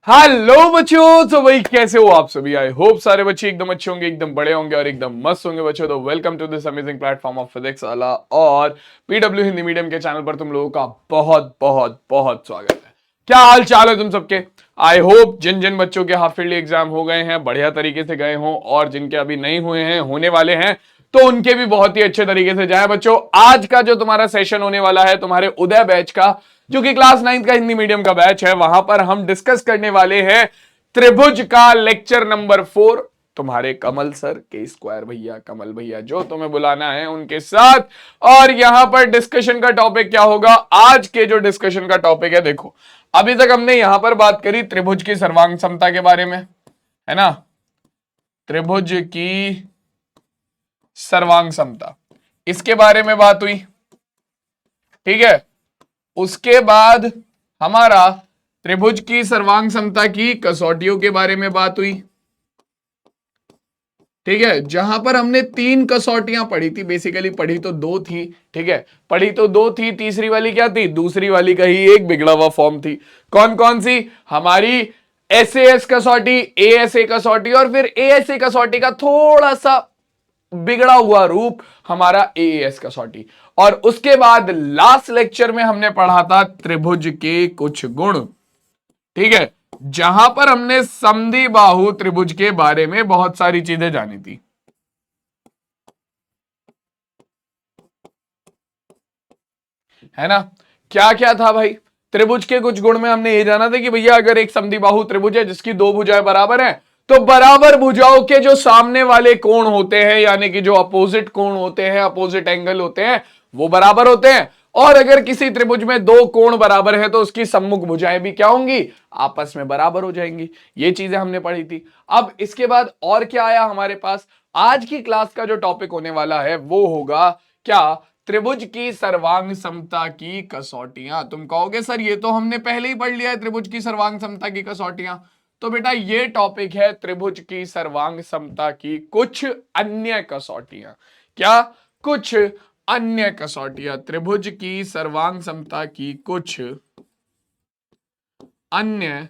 Hello बच्चों। तो भाई कैसे हो आप सभी? आई होप सारे बच्चे एकदम अच्छे होंगे, एकदम बड़े होंगे और एकदम मस्त होंगे बच्चों। तो welcome to this amazing platform of physics वाला और पीडब्ल्यू हिंदी मीडियम के चैनल पर तुम लोगों का बहुत बहुत बहुत स्वागत है। क्या हाल चाल है तुम सबके? आई होप जिन जिन बच्चों के हाफ ईयरली एग्जाम हो गए हैं बढ़िया तरीके से गए हों, और जिनके अभी नहीं हुए हैं होने वाले हैं तो उनके भी बहुत ही अच्छे तरीके से जाए। बच्चों आज का जो तुम्हारा सेशन होने वाला है तुम्हारे उदय बैच का, जो कि क्लास 9 का हिंदी मीडियम का बैच है, वहां पर हम डिस्कस करने वाले हैं त्रिभुज का लेक्चर नंबर 4। तुम्हारे कमल सर के स्क्वायर भैया, कमल भैया जो तुम्हें बुलाना है उनके साथ। और यहां पर डिस्कशन का टॉपिक क्या होगा? आज के जो डिस्कशन का टॉपिक है, देखो अभी तक हमने यहां पर बात करी त्रिभुज की सर्वांग समता के बारे में, है ना? त्रिभुज की सर्वांग समता, इसके बारे में बात हुई, ठीक है। उसके बाद हमारा त्रिभुज की सर्वांग समता की कसौटियों के बारे में बात हुई, ठीक है। जहां पर हमने 3 कसौटियां पढ़ी थी, बेसिकली पढ़ी तो 2 थी, ठीक है। पढ़ी तो 2 थी, तीसरी वाली क्या थी? दूसरी वाली का ही एक बिगड़ा हुआ फॉर्म थी। कौन कौन सी? हमारी एसएएस कसौटी, एएसए कसौटी, और फिर एएसए कसौटी का थोड़ा सा बिगड़ा हुआ रूप हमारा एएस कसौटी। और उसके बाद लास्ट लेक्चर में हमने पढ़ा था त्रिभुज के कुछ गुण, ठीक है, जहां पर हमने समद्विबाहु त्रिभुज के बारे में बहुत सारी चीजें जानी थी, है ना? क्या क्या था भाई? त्रिभुज के कुछ गुण में हमने ये जाना था कि भैया अगर एक समद्विबाहु त्रिभुज है जिसकी 2 भुजाएं बराबर हैं, तो बराबर भुजाओं के जो सामने वाले कोण होते हैं, यानी कि जो अपोजिट कोण होते हैं, अपोजिट एंगल होते हैं, वो बराबर होते हैं। और अगर किसी त्रिभुज में 2 कोण बराबर है तो उसकी सम्मुख भुजाएं भी क्या होंगी? आपस में बराबर हो जाएंगी। ये चीजें हमने पढ़ी थी। अब इसके बाद और क्या आया हमारे पास? आज की क्लास का जो टॉपिक होने वाला है वो होगा क्या? त्रिभुज की सर्वांग समता की कसौटियां। तुम कहोगे सर ये तो हमने पहले ही पढ़ लिया है, त्रिभुज की सर्वांग समता की कसौटियां। तो बेटा ये टॉपिक है त्रिभुज की सर्वांग समता की कुछ अन्य कसौटियां। क्या? कुछ अन्य कसौटियां, त्रिभुज की सर्वांग समता की कुछ अन्य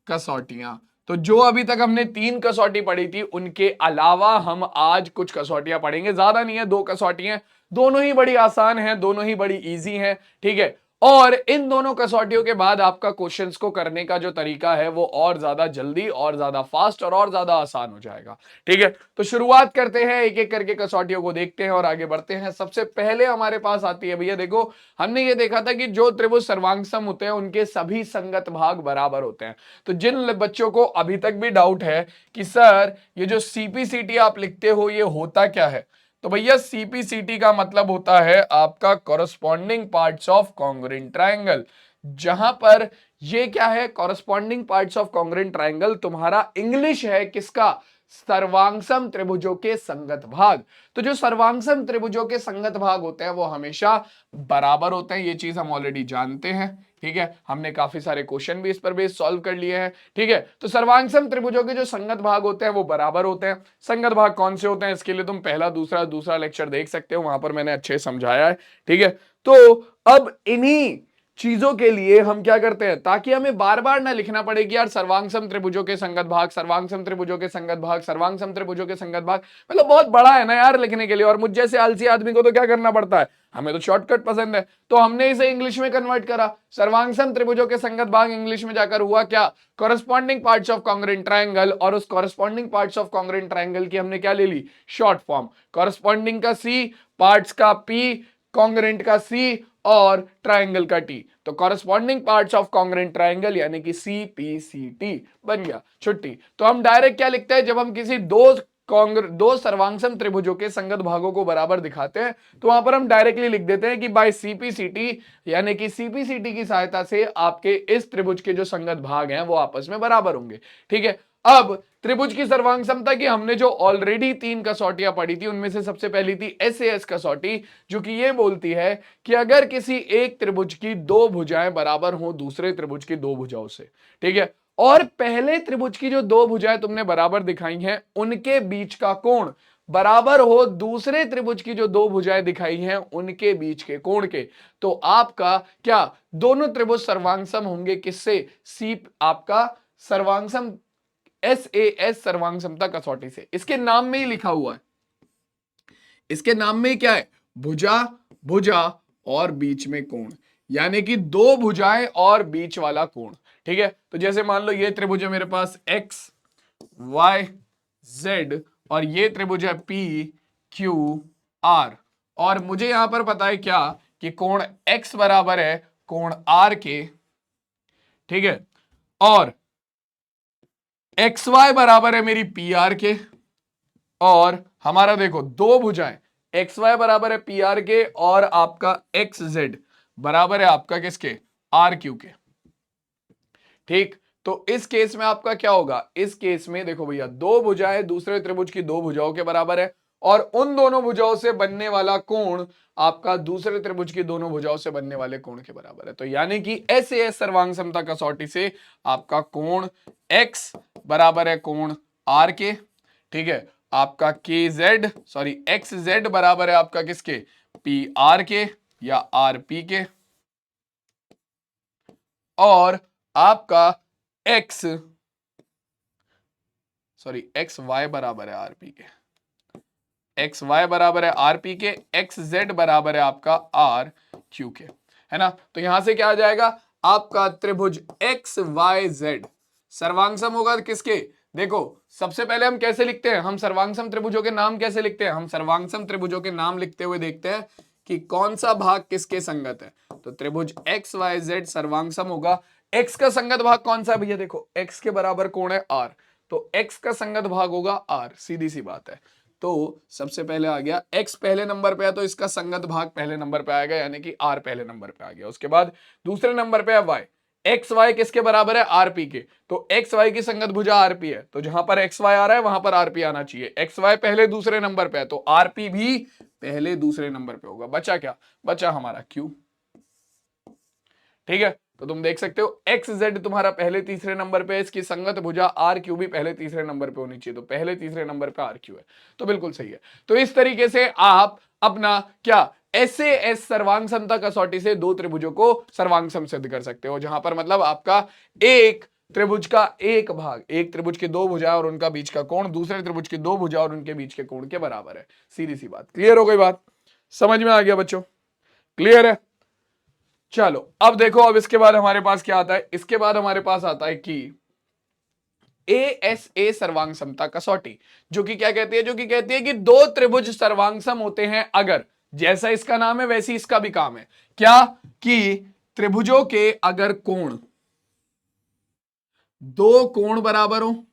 कसौटियां। तो जो अभी तक हमने 3 कसौटी पढ़ी थी उनके अलावा हम आज कुछ कसौटियां पढ़ेंगे। ज्यादा नहीं है, 2 कसौटियां, दोनों ही बड़ी आसान हैं, दोनों ही बड़ी इजी हैं, ठीक है। और इन दोनों कसौटियों के बाद आपका क्वेश्चंस को करने का जो तरीका है वो और ज्यादा जल्दी, और ज्यादा फास्ट, और ज्यादा आसान हो जाएगा, ठीक है। तो शुरुआत करते हैं, एक एक करके कसौटियों को देखते हैं और आगे बढ़ते हैं। सबसे पहले हमारे पास आती है भैया, देखो हमने ये देखा था कि जो त्रिभुज सर्वांगसम होते हैं उनके सभी संगत भाग बराबर होते हैं। तो जिन बच्चों को अभी तक भी डाउट है कि सर ये जो सीपीसीटी आप लिखते हो ये होता क्या है, तो भैया सीपीसीटी का मतलब होता है आपका corresponding parts of congruent triangle. जहां पर ये क्या है? Corresponding parts of congruent triangle तुम्हारा इंग्लिश है किसका? सर्वांगसम त्रिभुजों के संगत भाग। तो जो सर्वांगसम त्रिभुजों के संगत भाग होते हैं वो हमेशा बराबर होते हैं, ये चीज हम ऑलरेडी जानते हैं, ठीक है। हमने काफी सारे क्वेश्चन भी इस पर बेस सॉल्व कर लिए हैं, ठीक है। तो सर्वांगसम त्रिभुजों के जो संगत भाग होते हैं वो बराबर होते हैं। संगत भाग कौन से होते हैं इसके लिए तुम पहला दूसरा दूसरा लेक्चर देख सकते हो, वहां पर मैंने अच्छे समझाया है, ठीक है। तो अब इन्हीं चीजों के लिए हम क्या करते हैं, ताकि हमें बार बार ना लिखना पड़े कि यार सर्वांगसम त्रिभुजों के संगत भाग, सर्वांगसम त्रिभुजों के संगत भाग, सर्वांगसम त्रिभुजों के संगत भाग, मतलब बहुत बड़ा है ना यार लिखने के लिए, और मुझ जैसे आलसी आदमी को तो क्या करना पड़ता है, हमें तो शॉर्टकट पसंद है। तो हमने इसे इंग्लिश में कन्वर्ट करा, सर्वांगसम त्रिभुजों के संगत भाग इंग्लिश में जाकर हुआ क्या? Corresponding parts of congruent triangle. और उस corresponding parts of congruent triangle की हमने क्या ले ली? Short form. कॉरस्पॉन्डिंग का सी, पार्ट्स का पी, कॉन्ग्रुएंट का सी, और ट्रायंगल का टी। तो corresponding parts of congruent triangle यानी कि सीपीसीटी बन गया छुट्टी। तो हम डायरेक्ट क्या लिखते हैं, जब हम किसी दो सर्वांगसम त्रिभुजों के संगत भागों को बराबर दिखाते हैं तो वहां पर हम डायरेक्टली लिख देते हैं कि बाय सीपीसीटी, यानी कि सीपीसीटी की सहायता से आपके इस त्रिभुज के जो संगत भाग हैं वो आपस में बराबर होंगे, ठीक है। अब त्रिभुज की सर्वांग समता की हमने जो ऑलरेडी 3 कसौटियां पढ़ी थी उनमें से सबसे पहली थी एसएएस कसौटी, जो कि ये बोलती है कि अगर किसी एक त्रिभुज की 2 भुजाएं बराबर हो दूसरे त्रिभुज की 2 भुजाओं से, ठीक है, और पहले त्रिभुज की जो 2 भुजाएं तुमने बराबर दिखाई हैं उनके बीच का कोण बराबर हो दूसरे त्रिभुज की जो 2 भुजाएं दिखाई हैं उनके बीच के कोण के, तो आपका क्या दोनों त्रिभुज सर्वांगसम होंगे किससे? सी आपका सर्वांगसम SAS सर्वांगसमता कसौटी से। इसके नाम में ही लिखा हुआ है, इसके नाम में क्या है, भुजा, भुजा और बीच में कोण, यानी कि दो भुजाएं और बीच वाला कोण। ठीक है, तो जैसे मान लो ये त्रिभुज है मेरे पास X Y Z और ये त्रिभुज है P Q R, और मुझे यहां पर पता है क्या कि कोण X बराबर है कोण R के। ठीक है, और XY बराबर है मेरी PR के, और हमारा देखो दो भुजाएं XY बराबर है PR के और आपका XZ बराबर है आपका किसके, RQ के। ठीक, तो इस केस में आपका क्या होगा, इस केस में देखो भैया दो भुजाएं दूसरे त्रिभुज की दो भुजाओं के बराबर है, और उन दोनों भुजाओं से बनने वाला कोण आपका दूसरे त्रिभुज की दोनों भुजाओं से बनने वाले कोण के बराबर है। तो यानी कि SAS सर्वांग समता कसौटी से आपका कोण X बराबर है कोण R के। ठीक है, आपका XZ बराबर है आपका किसके, PR के या RP के, और आपका XY बराबर है RP के, XY बराबर है RP के, XZ बराबर है आपका RQ के, है ना। तो यहां से क्या आ जाएगा, आपका त्रिभुज XYZ सर्वांगसम होगा किसके, देखो सबसे पहले हम कैसे लिखते हैं, हम सर्वांगसम त्रिभुजों के नाम कैसे लिखते हैं, हम सर्वांगसम त्रिभुजों के नाम लिखते हुए देखते हैं कि कौन सा भाग किसके संगत है। तो त्रिभुज XYZ सर्वांगसम होगा। X का संगत भाग कौन सा है भैया, देखो X के बराबर कोण है R, तो X का संगत भाग होगा R, सीधी सी बात है। तो सबसे पहले आ गया X पहले नंबर पे है, तो इसका संगत भाग पहले नंबर पे आएगा, यानी कि R पहले नंबर पे आ गया। उसके बाद दूसरे नंबर पे है Y, XY किसके बराबर है, RP के, तो XY की संगत भुजा RP है, तो जहां पर XY आ रहा है वहां पर RP आना चाहिए। XY पहले दूसरे नंबर पे है, तो RP भी पहले दूसरे नंबर पे होगा। बचा क्या, बचा हमारा Q। ठीक है, तो तुम देख सकते हो XZ तुम्हारा पहले तीसरे नंबर पे है, इसकी संगत भुजा RQ भी पहले तीसरे नंबर पे होनी चाहिए, तो पहले तीसरे नंबर पे RQ है, तो बिल्कुल सही है। तो इस तरीके से आप अपना क्या SAS सर्वांग समता कसौटी से दो त्रिभुजों को सर्वांग सम सिद्ध कर सकते हो, जहां पर मतलब आपका एक त्रिभुज का एक भाग, एक त्रिभुज की दो भुजा और उनका बीच का कोण दूसरे त्रिभुज की दो भुजा और उनके बीच के कोण के बराबर है। सीधी सी बात, क्लियर हो गई बात, समझ में आ गया बच्चों, क्लियर है। चलो अब देखो, अब इसके बाद हमारे पास क्या आता है, इसके बाद हमारे पास आता है कि ASA सर्वांग समता कसौटी, जो कि क्या कहती है, जो कि कहती है कि दो त्रिभुज सर्वांग सम होते हैं अगर, जैसा इसका नाम है वैसी इसका भी काम है, क्या कि त्रिभुजों के अगर कोण, दो कोण बराबर हो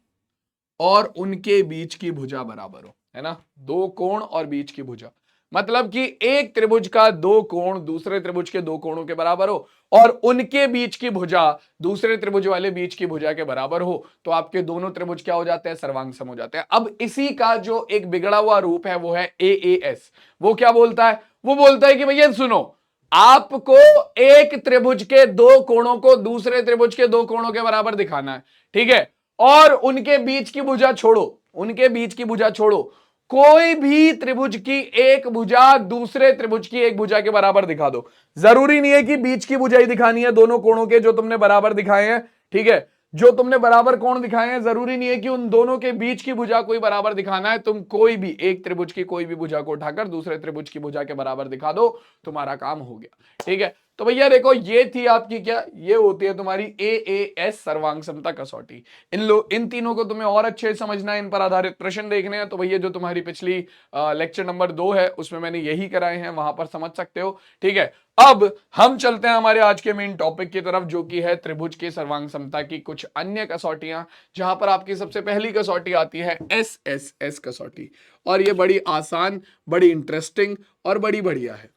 और उनके बीच की भुजा बराबर हो, है ना, दो कोण और बीच की भुजा, मतलब कि एक त्रिभुज का दो कोण दूसरे त्रिभुज के दो कोणों के बराबर हो और उनके बीच की भुजा दूसरे त्रिभुज वाले बीच की भुजा के बराबर हो, तो आपके दोनों त्रिभुज क्या हो जाते हैं, सर्वांग सम हो जाते हैं। अब इसी का जो एक बिगड़ा हुआ रूप है वो है AAS। वो क्या बोलता है, वो बोलता है कि भैया सुनो, आपको एक त्रिभुज के दो कोणों को दूसरे त्रिभुज के दो कोणों के बराबर दिखाना है, ठीक है, और उनके बीच की भुजा छोड़ो, उनके बीच की भुजा छोड़ो, कोई भी त्रिभुज की एक भुजा दूसरे त्रिभुज की एक भुजा के बराबर दिखा दो। जरूरी नहीं है कि बीच की भुजा ही दिखानी है, दोनों कोणों के जो तुमने बराबर दिखाए हैं, ठीक है, जो तुमने बराबर कोण दिखाए हैं, जरूरी नहीं है कि उन दोनों के बीच की भुजा कोई बराबर दिखाना है। तुम कोई भी एक त्रिभुज की कोई भी भुजा को उठाकर दूसरे त्रिभुज की भुजा के बराबर दिखा दो, तुम्हारा काम हो गया। ठीक है, तो भैया देखो ये थी आपकी क्या, ये होती है तुम्हारी AAS सर्वांग समता कसौटी। इन तीनों को तुम्हें और अच्छे से समझना है, इन पर आधारित प्रश्न देखने हैं, तो भैया जो तुम्हारी पिछली लेक्चर नंबर 2 है उसमें मैंने यही कराए हैं, वहां पर समझ सकते हो। ठीक है, अब हम चलते हैं हमारे आज के मेन टॉपिक की तरफ, जो कि है त्रिभुज की सर्वांग समता की कुछ अन्य कसौटियां, जहां पर आपकी सबसे पहली कसौटी आती है SSS कसौटी, और ये बड़ी आसान, बड़ी इंटरेस्टिंग और बड़ी बढ़िया है।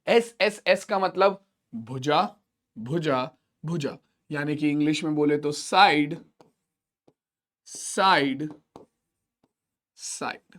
SSS का मतलब भुजा, भुजा, भुजा, यानी कि इंग्लिश में बोले तो साइड, साइड, साइड,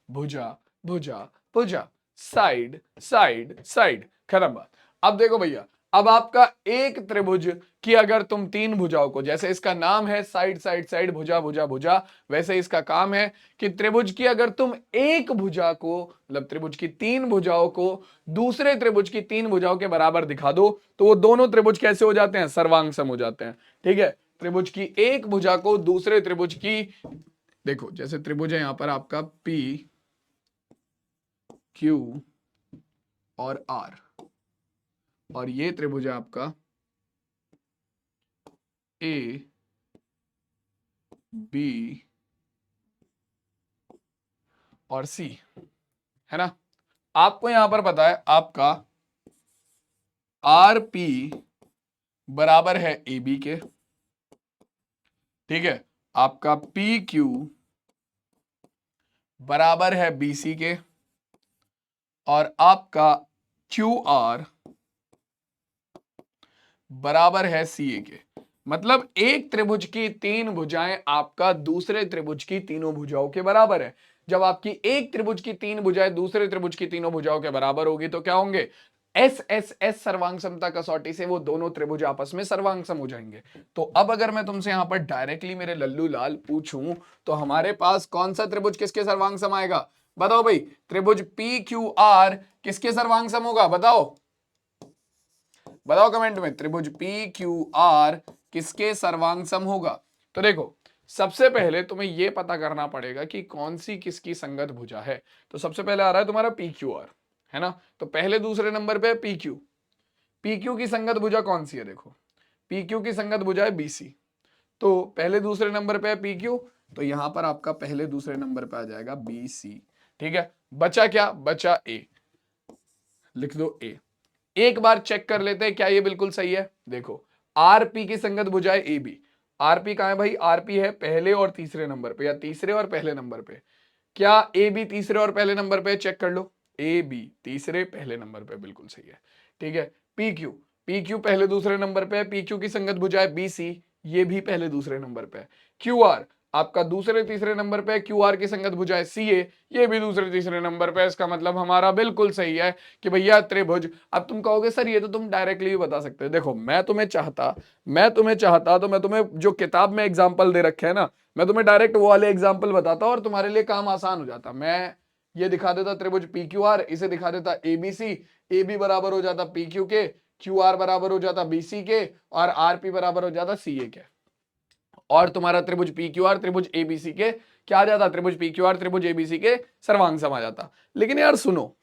भुजा, भुजा, भुजा, साइड, साइड, साइड, खत्म बात। अब देखो भैया, अब आपका एक त्रिभुज की अगर तुम तीन भुजाओं को, जैसे इसका नाम है साइड साइड साइड भुजा भुजा भुजा, वैसे इसका काम है कि त्रिभुज की अगर तुम एक भुजा को, मतलब त्रिभुज की तीन भुजाओं को दूसरे त्रिभुज की तीन भुजाओं के बराबर दिखा दो तो वो दोनों त्रिभुज कैसे हो जाते हैं, सर्वांगसम हो जाते हैं। ठीक है, त्रिभुज की एक भुजा को दूसरे त्रिभुज की, देखो जैसे त्रिभुज है यहां पर आपका पी क्यू और आर, और ये त्रिभुज है आपका ए बी और सी, है ना। आपको यहां पर पता है आपका आर पी बराबर है ए बी के, ठीक है, आपका पी क्यू बराबर है बी सी के, और आपका क्यू आर बराबर है सी ए के। मतलब एक त्रिभुज की तीन भुजाएं आपका दूसरे त्रिभुज की तीनों भुजाओं के बराबर है। जब आपकी एक त्रिभुज की तीन भुजाएं दूसरे त्रिभुज की तीनों भुजाओं के बराबर होगी तो क्या होंगे, एस एस एस सर्वांग समता कसौटी से वो दोनों त्रिभुज आपस में सर्वांगसम हो जाएंगे। तो अब अगर मैं तुमसे यहां पर डायरेक्टली मेरे लल्लू लाल पूछूं तो हमारे पास कौन सा त्रिभुज किसके सर्वांगसम आएगा, बताओ भाई। त्रिभुज पी क्यू आर किसके सर्वांगसम होगा, बताओ बताओ कमेंट में, त्रिभुज पी क्यू आर किसके सर्वांगसम होगा। तो देखो सबसे पहले तुम्हें यह पता करना पड़ेगा कि कौन सी किसकी संगत भुजा है। तो सबसे पहले आ रहा है तुम्हारा पी क्यू आर, है ना। तो पहले दूसरे नंबर पे पी क्यू, पी क्यू की संगत भुजा कौन सी है, देखो पी क्यू की संगत भुजा है बी सी। तो पहले दूसरे नंबर पे है पी क्यू, तो यहां पर आपका पहले दूसरे नंबर पे आ जाएगा बी सी। ठीक है, बचा क्या, बचा ए, लिख दो ए। एक बार चेक कर लेते हैं क्या ये बिल्कुल सही है। देखो आरपी की संगत भुजा है ए बी, आरपी कहां है भाई, आरपी है पहले और तीसरे नंबर पे, या तीसरे और पहले नंबर पे। क्या ए बी तीसरे और पहले नंबर पे, चेक कर लो, ए बी तीसरे पहले नंबर पे, बिल्कुल सही है। ठीक है, पी क्यू, पी क्यू पहले दूसरे नंबर पे है, पी क्यू की संगत भुजा है बी सी, ये भी पहले दूसरे नंबर पे है। क्यू आर आपका दूसरे तीसरे नंबर पे, क्यू आर की संगत भुजा है सी ए, ये भी दूसरे तीसरे नंबर पे। इसका मतलब हमारा बिल्कुल सही है कि भैया त्रिभुज। अब तुम कहोगे सर ये तो तुम डायरेक्टली भी बता सकते हो, देखो मैं तुम्हें चाहता तो मैं तुम्हें जो किताब में एग्जाम्पल दे रखे है ना, मैं तुम्हें डायरेक्ट वो वाले एग्जाम्पल बताता और तुम्हारे लिए काम आसान हो जाता। मैं ये दिखा देता त्रिभुज पी क्यू आर, इसे दिखा देता A B C, A B बराबर हो जाता पी क्यू के, क्यू आर बराबर हो जाता बी सी के, और आर पी बराबर हो जाता सी ए के, और तुम्हारा त्रिभुज पी क्यू आर त्रिभुज एबीसी के क्या आ जाता, त्रिभुज पी क्यू आर त्रिभुज एबीसी के सर्वांगसम आ जाता। लेकिन यार सुनो,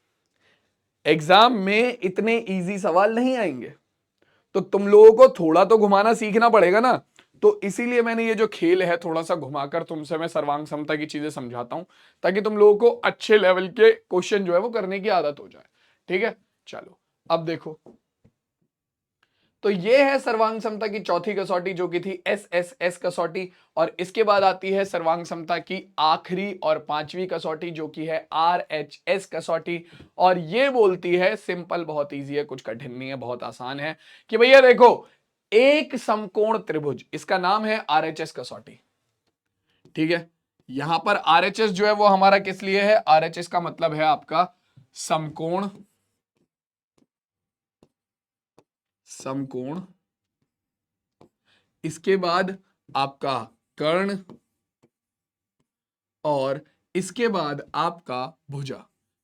एग्जाम में इतने इजी सवाल नहीं आएंगे, तो तुम लोगों को थोड़ा तो घुमाना सीखना पड़ेगा ना। तो इसीलिए मैंने ये जो खेल है थोड़ा सा घुमाकर तुमसे मैं सर्वांग समता की चीजें समझाता हूं, ताकि तुम लोगों को अच्छे लेवल के क्वेश्चन जो है वो करने की आदत हो जाए। ठीक है, चलो अब देखो, तो ये है सर्वांग समता की चौथी कसौटी जो कि थी एस एस एस कसौटी, और इसके बाद आती है सर्वांग समता की आखिरी और पांचवी कसौटी जो कि है आर एच एस कसौटी। और ये बोलती है, सिंपल बहुत इजी है, कुछ कठिन नहीं है, बहुत आसान है, कि भैया देखो एक समकोण त्रिभुज, इसका नाम है आर एच एस कसौटी। ठीक है, यहां पर आर एच एस जो है वो हमारा किस लिए है, आर एच एस का मतलब है आपका समकोण, समकोण, इसके बाद आपका कर्ण, और इसके बाद आपका भुजा।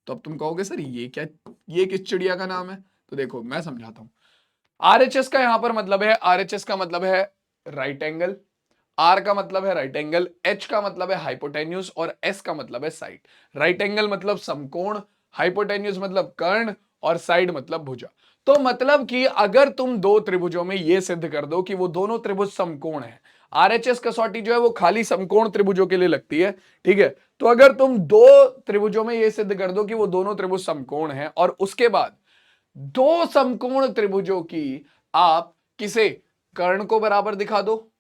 तो अब तुम कहोगे सर ये क्या, ये किस चिड़िया का नाम है। तो देखो मैं समझाता हूं, आरएचएस का यहां पर मतलब है, आरएचएस का मतलब है राइट एंगल, आर का मतलब है राइट एंगल, एच का मतलब है हाइपोटेन्यूज, और एस का मतलब है साइड। राइट एंगल मतलब समकोण, हाइपोटेन्यूज मतलब कर्ण, और साइड मतलब भुजा। तो मतलब कि अगर तुम दो त्रिभुजों में यह सिद्ध कर दो कि वो दोनों त्रिभुज समकोण है, आरएचएस कसौटी जो है वो खाली समकोण त्रिभुजों के लिए लगती है। ठीक है, तो अगर तुम दो त्रिभुजों में यह सिद्ध कर दो कि वो दोनों त्रिभुज समकोण है, और उसके बाद दो समकोण त्रिभुजों की आप किसे कर्ण को बराबर दिखा दो,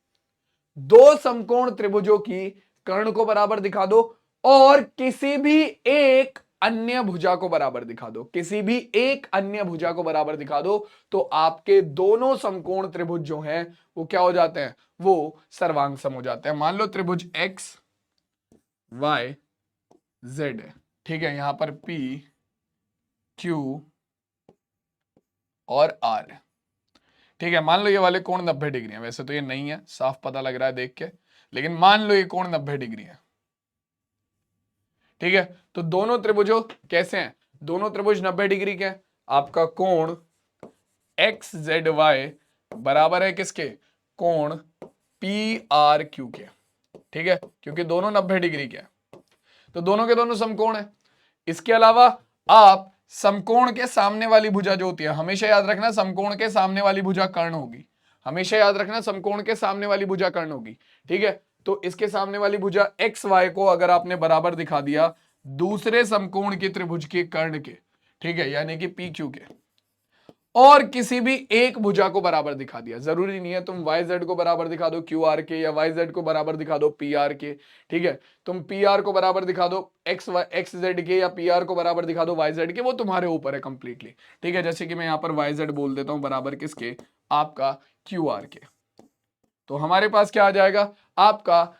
दो समकोण त्रिभुजों की कर्ण को बराबर दिखा दो, और किसी भी एक अन्य भुजा को बराबर दिखा दो, किसी भी एक अन्य भुजा को बराबर दिखा दो, तो आपके दोनों समकोण त्रिभुज जो हैं वो क्या हो जाते हैं, वो सर्वांगसम हो जाते हैं। मान लो त्रिभुज एक्स वाई जेड है, ठीक है, यहां पर पी क्यू और आर है। ठीक है, मान लो ये वाले कोण 90 डिग्री है, वैसे तो ये नहीं है, साफ पता लग रहा है देख के, लेकिन मान लो ये कोण 90 डिग्री है। ठीक है, तो दोनों त्रिभुजों कैसे हैं, दोनों त्रिभुज 90 डिग्री के हैं। आपका कोण एक्स जेड वाई बराबर है किसके, कोण पी आर क्यू के। ठीक है, क्योंकि दोनों 90 डिग्री के हैं तो दोनों के दोनों समकोण है। इसके अलावा आप समकोण के सामने वाली भुजा जो होती है, हमेशा याद रखना समकोण के सामने वाली भुजा कर्ण होगी, हमेशा याद रखना समकोण के सामने वाली भुजा कर्ण होगी। ठीक है, तो इसके सामने वाली भुजा एक्स वाई को अगर आपने बराबर दिखा दिया दूसरे समकोण के त्रिभुज के कर्ण के, ठीक है, यानी कि पी क्यू के, और किसी भी एक भुजा को बराबर दिखा दिया, जरूरी नहीं है तुम वाई जेड को बराबर दिखा दो क्यू आर के या वाई जेड को बराबर दिखा दो पी आर के। ठीक है, तुम पी आर को बराबर दिखा दो एक्स जेड के या पी आर को बराबर दिखा दो वाई जेड के, वो तुम्हारे ऊपर है कंप्लीटली। ठीक है, जैसे कि मैं यहां पर वाई जेड बोल देता हूं बराबर किसके, आपका क्यू आर के। तो हमारे पास क्या आ जाएगा, आपका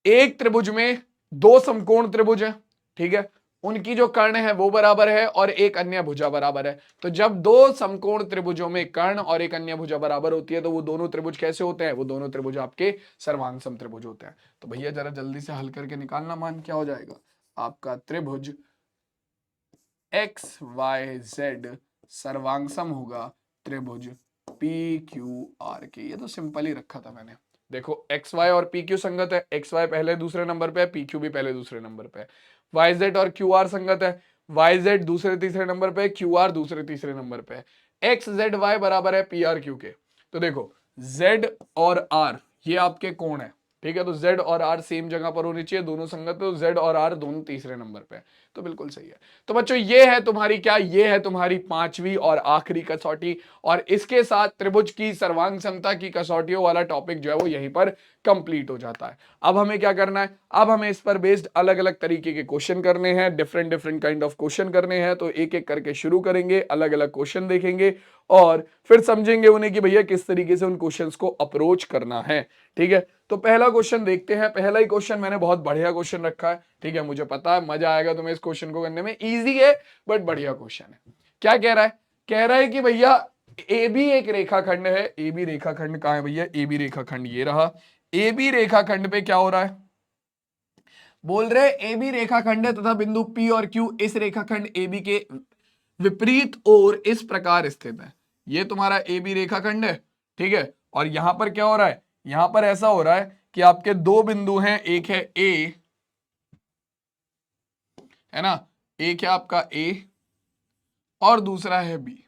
एक त्रिभुज में दो समकोण त्रिभुज है। ठीक है, उनकी जो कर्ण है वो बराबर है और एक अन्य भुजा बराबर है। तो जब दो समकोण त्रिभुजों में कर्ण और एक अन्य भुजा बराबर होती है तो वो दोनों त्रिभुज कैसे होते हैं, वो दोनों त्रिभुज आपके सर्वांग समत्रिभुज होते हैं। तो भैया जरा जल्दी से हल करके निकालना, मान क्या हो जाएगा आपका, त्रिभुज एक्स वाई जेड सर्वांगसम होगा त्रिभुज पी क्यू आर के। ये तो सिंपल ही रखा था मैंने। देखो एक्स वाई और पी क्यू संगत है, एक्स वाई पहले दूसरे नंबर पे है, पी क्यू भी पहले दूसरे नंबर पे है। वाई जेड और क्यू आर संगत है, वाई जेड दूसरे तीसरे नंबर पे, क्यू आर दूसरे तीसरे नंबर पे है। एक्स जेड वाई बराबर है पी आर क्यू के। तो देखो जेड और आर ये आपके कोण है। ठीक है, तो जेड और आर सेम जगह पर होनी चाहिए, दोनों संगत है, तो जेड और आर दोनों तीसरे नंबर पे है, तो बिल्कुल सही है। तो बच्चों ये है तुम्हारी क्या, ये है तुम्हारी पांचवी और आखिरी कसौटी, और इसके साथ त्रिभुज की सर्वांग समता की कसौटियों वाला टॉपिक जो है वो यहीं पर कंप्लीट हो जाता है। अब हमें क्या करना है, अब हमें इस पर बेस्ड अलग अलग तरीके के क्वेश्चन करने हैं, different different kind of question करने हैं। तो एक एक करके शुरू करेंगे, अलग अलग क्वेश्चन देखेंगे और फिर समझेंगे उन्हें कि भैया किस तरीके से उन क्वेश्चंस को अप्रोच करना है। ठीक है, तो पहला क्वेश्चन देखते हैं। पहला ही क्वेश्चन मैंने बहुत बढ़िया क्वेश्चन रखा है। ठीक है, मुझे पता है मजा आएगा तुम्हें इस क्वेश्चन को करने में, इजी है बट बढ़िया क्वेश्चन है। क्या कह रहा है, कह रहा है कि भैया ए बी एक रेखाखंड है। ए बी रेखाखंड कहां है भैया, ए बी रेखाखंड ये रहा। ए बी रेखाखंड पे क्या हो रहा है, बोल रहे ए बी रेखाखंड है तथा बिंदु पी और क्यू इस रेखाखंड ए बी के विपरीत ओर इस प्रकार स्थित है। ये तुम्हारा ए बी रेखाखंड है। ठीक है, और यहां पर क्या हो रहा है, यहां पर ऐसा हो रहा है कि आपके दो बिंदु हैं, एक है ए, है ना, एक है आपका ए और दूसरा है बी,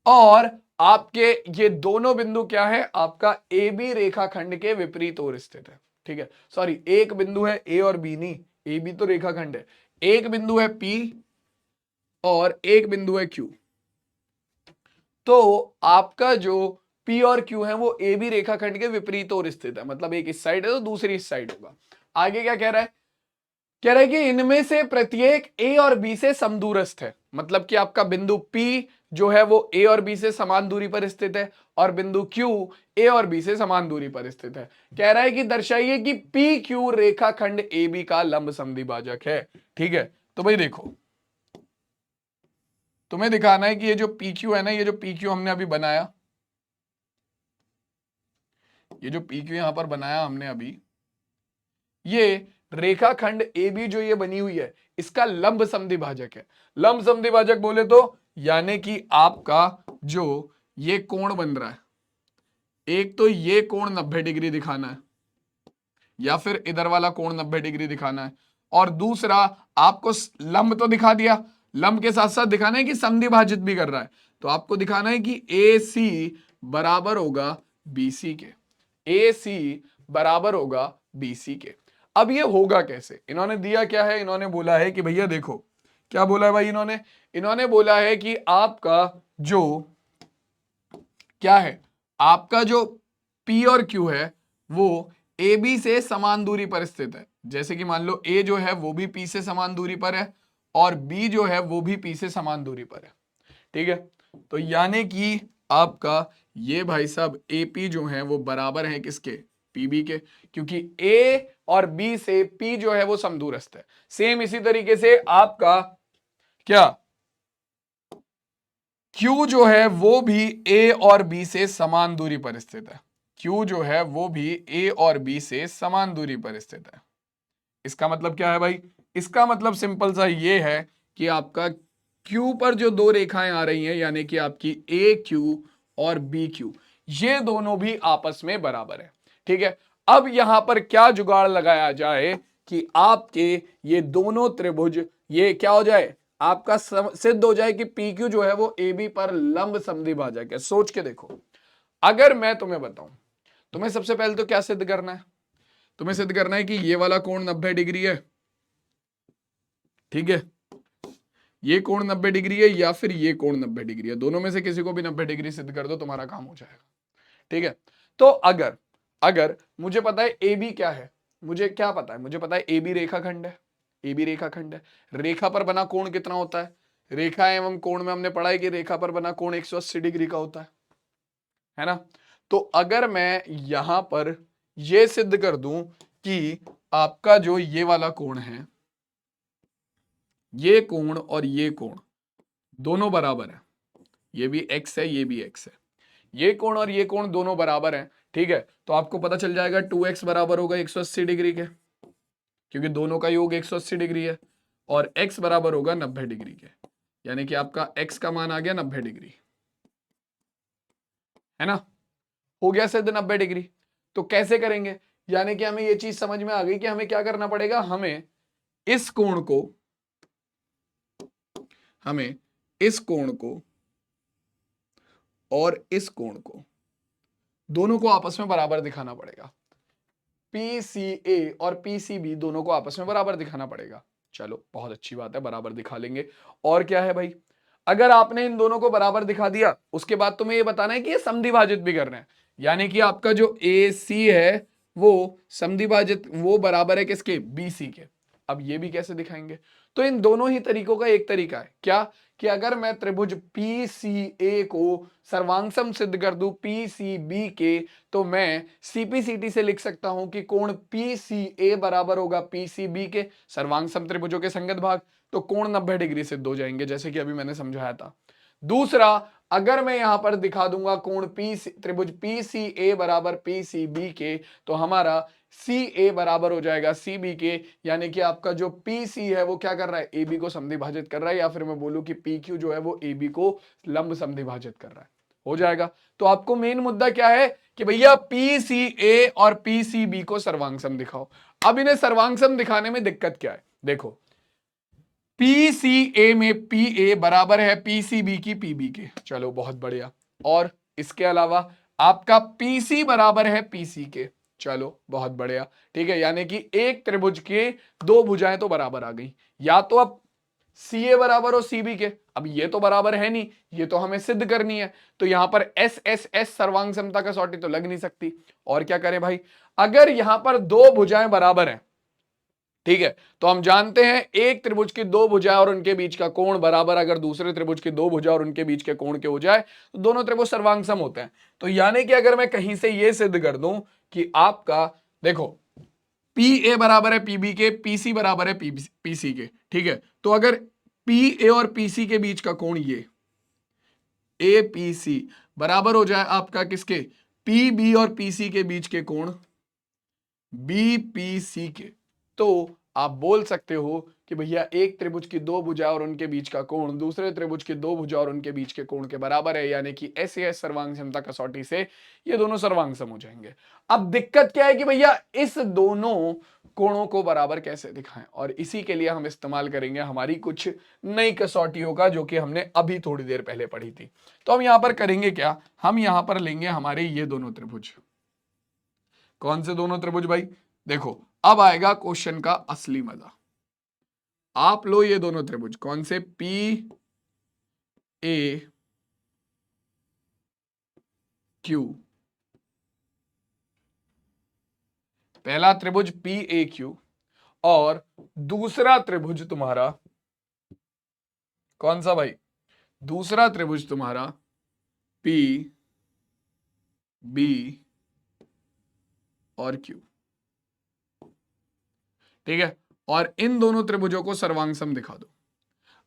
और आपके ये दोनों बिंदु क्या है, आपका ए बी रेखाखंड के विपरीत ओर स्थित है। ठीक है, सॉरी एक बिंदु है ए और बी नहीं, ए बी तो रेखाखंड है, एक बिंदु है पी और एक बिंदु है क्यू। तो आपका जो P और Q है वो ए बी रेखाखंड के विपरीत ओर स्थित है, मतलब एक इस साइड है तो दूसरी इस साइड होगा। आगे क्या कह रहा है, कह रहा है कि इनमें से प्रत्येक A और B से समदूरस्थ है, मतलब कि आपका बिंदु P जो है वो A और B से समान दूरी पर स्थित है और बिंदु Q A और B से समान दूरी पर स्थित है। कह रहा है कि दर्शाइए कि PQ रेखाखंड AB का लंब समद्विभाजक है। ठीक है, तो भाई देखो तुम्हें दिखाना है कि ये जो PQ है ना, ये जो PQ हमने अभी बनाया, ये जो PQ यहां पर बनाया हमने अभी, ये रेखाखंड AB जो ये बनी हुई है इसका लंब समद्विभाजक है। लंब समद्विभाजक बोले तो यानी कि आपका जो ये कोण बन रहा है, एक तो ये कोण 90 डिग्री दिखाना है या फिर इधर वाला कोण 90 डिग्री दिखाना है, और दूसरा आपको लंब तो दिखा दिया, लंब के साथ साथ दिखाना है कि समद्विभाजित भी कर रहा है। तो आपको दिखाना है कि AC बराबर होगा BC के, AC बराबर होगा BC के। अब ये होगा कैसे, इन्होंने दिया क्या है, इन्होंने बोला है कि भैया देखो क्या बोला है भाई, इन्होंने बोला है कि आपका जो क्या है, आपका जो P और Q है वो AB से समान दूरी पर स्थित है। जैसे कि मान लो A जो है वो भी P से समान दूरी पर है और B जो है वो भी P से समान दूरी पर है। ठीक है, तो यानी कि आपका ये भाई साहब AP जो है वो बराबर है किसके, PB के, क्योंकि A और B से P जो है वो समदूरस्थ है। सेम इसी तरीके से आपका क्या Q जो है वो भी A और B से समान दूरी पर स्थित है। Q जो है वो भी A और B से समान दूरी पर स्थित है। इसका मतलब क्या है भाई? इसका मतलब सिंपल सा ये है कि आपका Q पर जो दो रेखाएं आ रही हैं, यानी कि आपकी AQ और BQ, ये दोनों भी आपस में बराबर है। ठीक है, अब यहां पर क्या जुगाड़ लगाया जाए कि आपके ये दोनों त्रिभुज ये क्या हो जाए, आपका सिद्ध हो जाए कि PQ जो है वो AB पर लंब समद्विभाजक है। सोच के देखो, अगर मैं तुम्हें बताऊं, तुम्हें सबसे पहले तो क्या सिद्ध करना है? तुम्हें सिद्ध करना है कि ये वाला कोण 90 डिग्री है। ठीक है, ये कोण 90 डिग्री है या फिर ये कोण 90 डिग्री है, दोनों में से किसी को भी 90 डिग्री सिद्ध कर दो, तुम्हारा काम हो जाएगा। ठीक है, तो अगर अगर मुझे पता है ए बी क्या है, मुझे क्या पता है, मुझे पता है ए बी रेखाखंड है। ए बी रेखाखंड है, रेखा पर बना कोण कितना होता है? रेखा एवं कोण में हमने पढ़ा है कि रेखा पर बना कोण 180 डिग्री का होता है ना? तो अगर मैं यहां पर यह सिद्ध कर दूं कि आपका जो ये वाला कोण है, ये कोण और ये कोण दोनों बराबर है, ये भी x है, ये भी x है, ये कोण और ये कोण दोनों बराबर हैं। ठीक है, तो आपको पता चल जाएगा 2x बराबर होगा 180 डिग्री के, क्योंकि दोनों का योग 180 डिग्री है, और x बराबर होगा 90 डिग्री के, यानी कि आपका x का मान आ गया 90 डिग्री, है ना? हो गया सिद्ध 90 डिग्री। तो कैसे करेंगे? यानी कि हमें ये चीज समझ में आ गई कि हमें क्या करना पड़ेगा, इस कोण को हमें इस कोण को और इस कोण को दोनों को आपस में बराबर दिखाना पड़ेगा। PCA और PCB दोनों को आपस में बराबर दिखाना पड़ेगा। चलो बहुत अच्छी बात है, बराबर दिखा लेंगे। और क्या है भाई, अगर आपने इन दोनों को बराबर दिखा दिया, उसके बाद तुम्हें ये बताना है कि ये समद्विभाजित भी करना है, यानी कि आपका जो AC है वो समद्विभाजित, वो बराबर है किसके? BC के। अब ये भी कैसे दिखाएंगे? तो इन दोनों ही तरीकों का एक तरीका है क्या, कि अगर मैं त्रिभुज PCA को सर्वांगसम सिद्ध कर दूं PCB के, तो मैं CPCT से लिख सकता हूं कि कोण PCA बराबर होगा PCB के, सर्वांगसम त्रिभुजों के संगत भाग, तो कोण 90 डिग्री सिद्ध हो जाएंगे, जैसे कि अभी मैंने समझाया था। दूसरा, अगर मैं यहां पर दिखा दूंगा कोण त्रिभुज PCA बराबर PCB के, तो हमारा CA बराबर हो जाएगा CB के, यानी कि आपका जो PC है वो क्या कर रहा है? AB को समद्विभाजित कर रहा है, या फिर मैं बोलूं कि PQ जो है वो AB को लंब समद्विभाजित कर रहा है। हो जाएगा। तो आपको मेन मुद्दा क्या है कि भैया PCA और PCB को सर्वांगसम दिखाओ। अब इन्हें सर्वांगसम दिखाने में दिक्कत क्या है? देखो, PCA में PA बराबर है PCB की PB के, चलो बहुत बढ़िया। और इसके अलावा आपका PC बराबर है PC के, चलो बहुत बढ़िया। ठीक है, यानी कि एक त्रिभुज के दो भुजाएं तो बराबर आ गई। या तो अब CA बराबर हो CB के, अब ये तो बराबर है नहीं, ये तो हमें सिद्ध करनी है, तो यहां पर SSS सर्वांग समता कसौटी तो लग नहीं सकती। और क्या करें भाई, अगर यहां पर दो भुजाएं बराबर हैं, ठीक है, तो हम जानते हैं एक त्रिभुज की दो भुजाएं और उनके बीच का कोण बराबर अगर दूसरे त्रिभुज की दो भुजा और उनके बीच के कोण के हो जाए, तो दोनों त्रिभुज सर्वांगसम होते हैं। तो यानी कि अगर मैं कहीं से यह सिद्ध कर दूं कि आपका देखो PA बराबर है PB के, PC बराबर है PC के, ठीक है, तो अगर PA और PC के बीच का कोण ये APC बराबर हो जाए आपका किसके? PB और PC के बीच के कोण BPC के, तो आप बोल सकते हो कि भैया एक त्रिभुज की दो भुजा और उनके बीच का कोण दूसरे त्रिभुज की दो भुजा और उनके बीच के कोण के बराबर है, यानी कि SAS सर्वांग समता कसौटी से ये दोनों सर्वांगसम हो जाएंगे। अब दिक्कत क्या है कि भैया इस दोनों कोणों को बराबर कैसे दिखाएं, और इसी के लिए हम इस्तेमाल करेंगे हमारी कुछ नई कसौटियों का, जो कि हमने अभी थोड़ी देर पहले पढ़ी थी। तो हम यहां पर करेंगे क्या, हम यहां पर लेंगे हमारे ये दोनों त्रिभुज। कौन से दोनों त्रिभुज भाई? देखो अब आएगा क्वेश्चन का असली मजा। आप लो ये दोनों त्रिभुज, कौन से? PAQ, पहला त्रिभुज PAQ और दूसरा त्रिभुज तुम्हारा कौन सा भाई? दूसरा त्रिभुज तुम्हारा PB और Q। ठीक है, और इन दोनों त्रिभुजों को सर्वांगसम दिखा दो।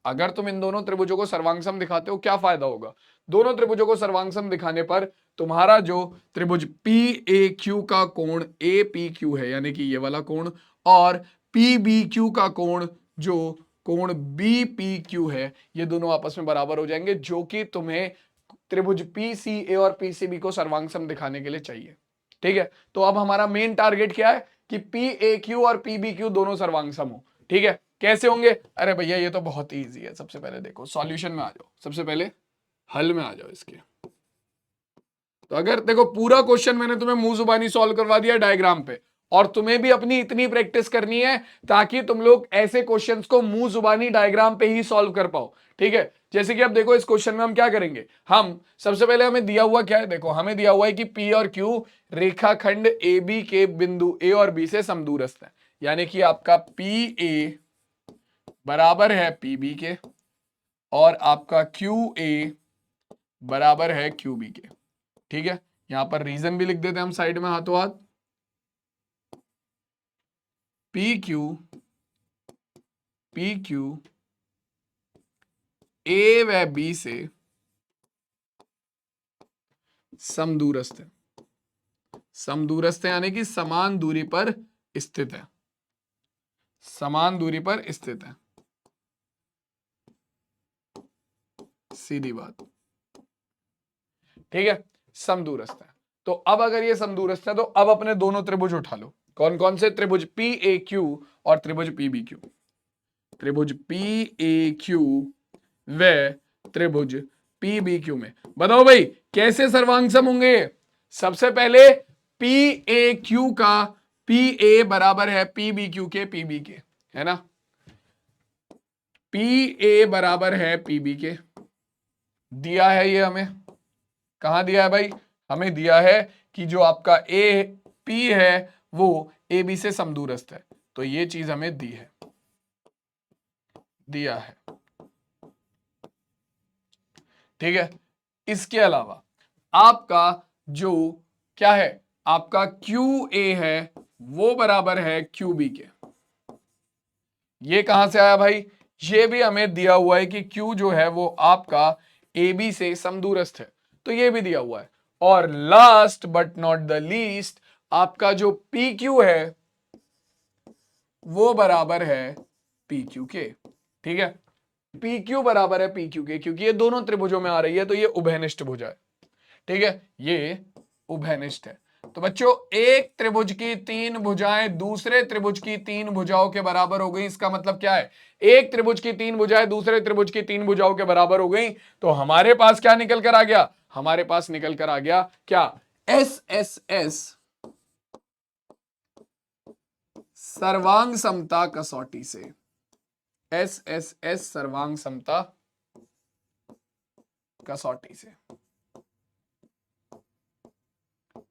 अगर तुम इन दोनों त्रिभुजों को सर्वांगसम दिखाते हो क्या फायदा होगा, दोनों त्रिभुजों को सर्वांगसम दिखाने पर तुम्हारा जो त्रिभुज पी ए क्यू का कोण ए पी क्यू है, यानी कि ये वाला कोण, और पी बी क्यू का कोण जो कोण बी पी क्यू है, ये दोनों आपस में बराबर हो जाएंगे, जो कि तुम्हें त्रिभुज पी सी ए और पी सी बी को सर्वांगसम दिखाने के लिए चाहिए। ठीक है, तो अब हमारा मेन टारगेट क्या है कि पी ए क्यू और पी बी क्यू दोनों सर्वांगसम हो। ठीक है, कैसे होंगे? अरे भैया ये तो बहुत इजी है। सबसे पहले देखो सॉल्यूशन में आ जाओ, सबसे पहले हल में आ जाओ इसके। तो अगर देखो पूरा क्वेश्चन मैंने तुम्हें मुंह जुबानी सॉल्व करवा दिया डायग्राम पे, और तुम्हें भी अपनी इतनी प्रैक्टिस करनी है ताकि तुम लोग ऐसे क्वेश्चंस को मुंह जुबानी डायग्राम पे ही सॉल्व कर पाओ। ठीक है, जैसे कि अब देखो इस क्वेश्चन में हम क्या करेंगे, हम सबसे पहले हमें दिया हुआ क्या है, देखो हमें दिया हुआ है कि P और Q रेखाखंड AB के बिंदु A और B से समदूरस्थ है, यानी कि आपका PA बराबर है PB के और आपका QA बराबर है QB के। ठीक है, यहां पर रीजन भी लिख देते हैं हम साइड में हाथों हाथ। पी क्यू ए व बी से समदूरस्थ है, समदूरस्थ है यानी कि समान दूरी पर स्थित है, समान दूरी पर स्थित है, सीधी बात। ठीक है, समदूरस्थ है। तो अब अगर ये समदूरस्थ है तो अब अपने दोनों त्रिभुज उठा लो। कौन कौन से? त्रिभुज पी ए क्यू और त्रिभुज पी बी क्यू। त्रिभुज पी ए क्यू व त्रिभुज पी बी क्यू में बताओ भाई कैसे सर्वांगसम होंगे। सबसे पहले पी ए क्यू का पी ए बराबर है पी बी क्यू के पी बी के, है ना। पी ए बराबर है पी बी के, दिया है ये हमें। कहां दिया है भाई? हमें दिया है कि जो आपका ए पी है वो ए बी से समदूरस्थ है, तो ये चीज हमें दी है, दिया है। ठीक है, इसके अलावा आपका जो क्या है, आपका क्यू ए है वो बराबर है क्यू बी के। ये कहां से आया भाई? ये भी हमें दिया हुआ है कि क्यू जो है वो आपका ए बी से समदूरस्थ है, तो ये भी दिया हुआ है। और last but not the least आपका जो पी क्यू है वो बराबर है पी क्यू के। ठीक है, पी क्यू बराबर है पी क्यू के, क्योंकि ये दोनों त्रिभुजों में आ रही है तो ये उभयनिष्ठ भुजा है। ठीक है, ये उभयनिष्ठ है। तो बच्चों एक त्रिभुज की तीन भुजाएं दूसरे त्रिभुज की तीन भुजाओं के बराबर हो गई। इसका मतलब क्या है? एक त्रिभुज की तीन भुजाएं दूसरे त्रिभुज की तीन भुजाओं के बराबर हो गई। तो हमारे पास क्या निकल कर आ गया? हमारे पास निकल कर आ गया क्या? एस एस एस सर्वांग समता कसौटी से, एस एस एस सर्वांग समता कसौटी से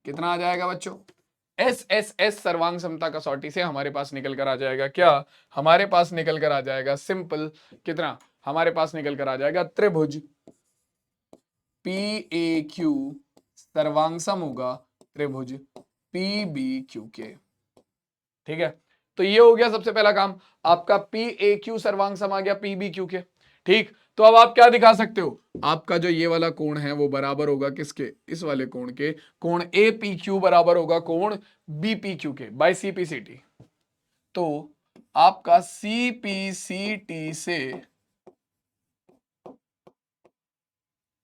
कितना आ जाएगा बच्चों? एस एस एस सर्वांग समता कसौटी से हमारे पास निकल कर आ जाएगा क्या? हमारे पास निकल कर आ जाएगा सिंपल कितना? हमारे पास निकल कर आ जाएगा त्रिभुज पी ए क्यू सर्वांगसम होगा त्रिभुज पी बी क्यू के। ठीक है, तो ये हो गया सबसे पहला काम, आपका पी ए क्यू सर्वांगसम आ गया पी बी क्यू के। ठीक, तो अब आप क्या दिखा सकते हो? आपका जो ये वाला कोण है वो बराबर होगा किसके? इस वाले कोण के। कोण ए पी क्यू बराबर होगा कोण बी पी क्यू के by C P C T. तो आपका सी पी सी टी से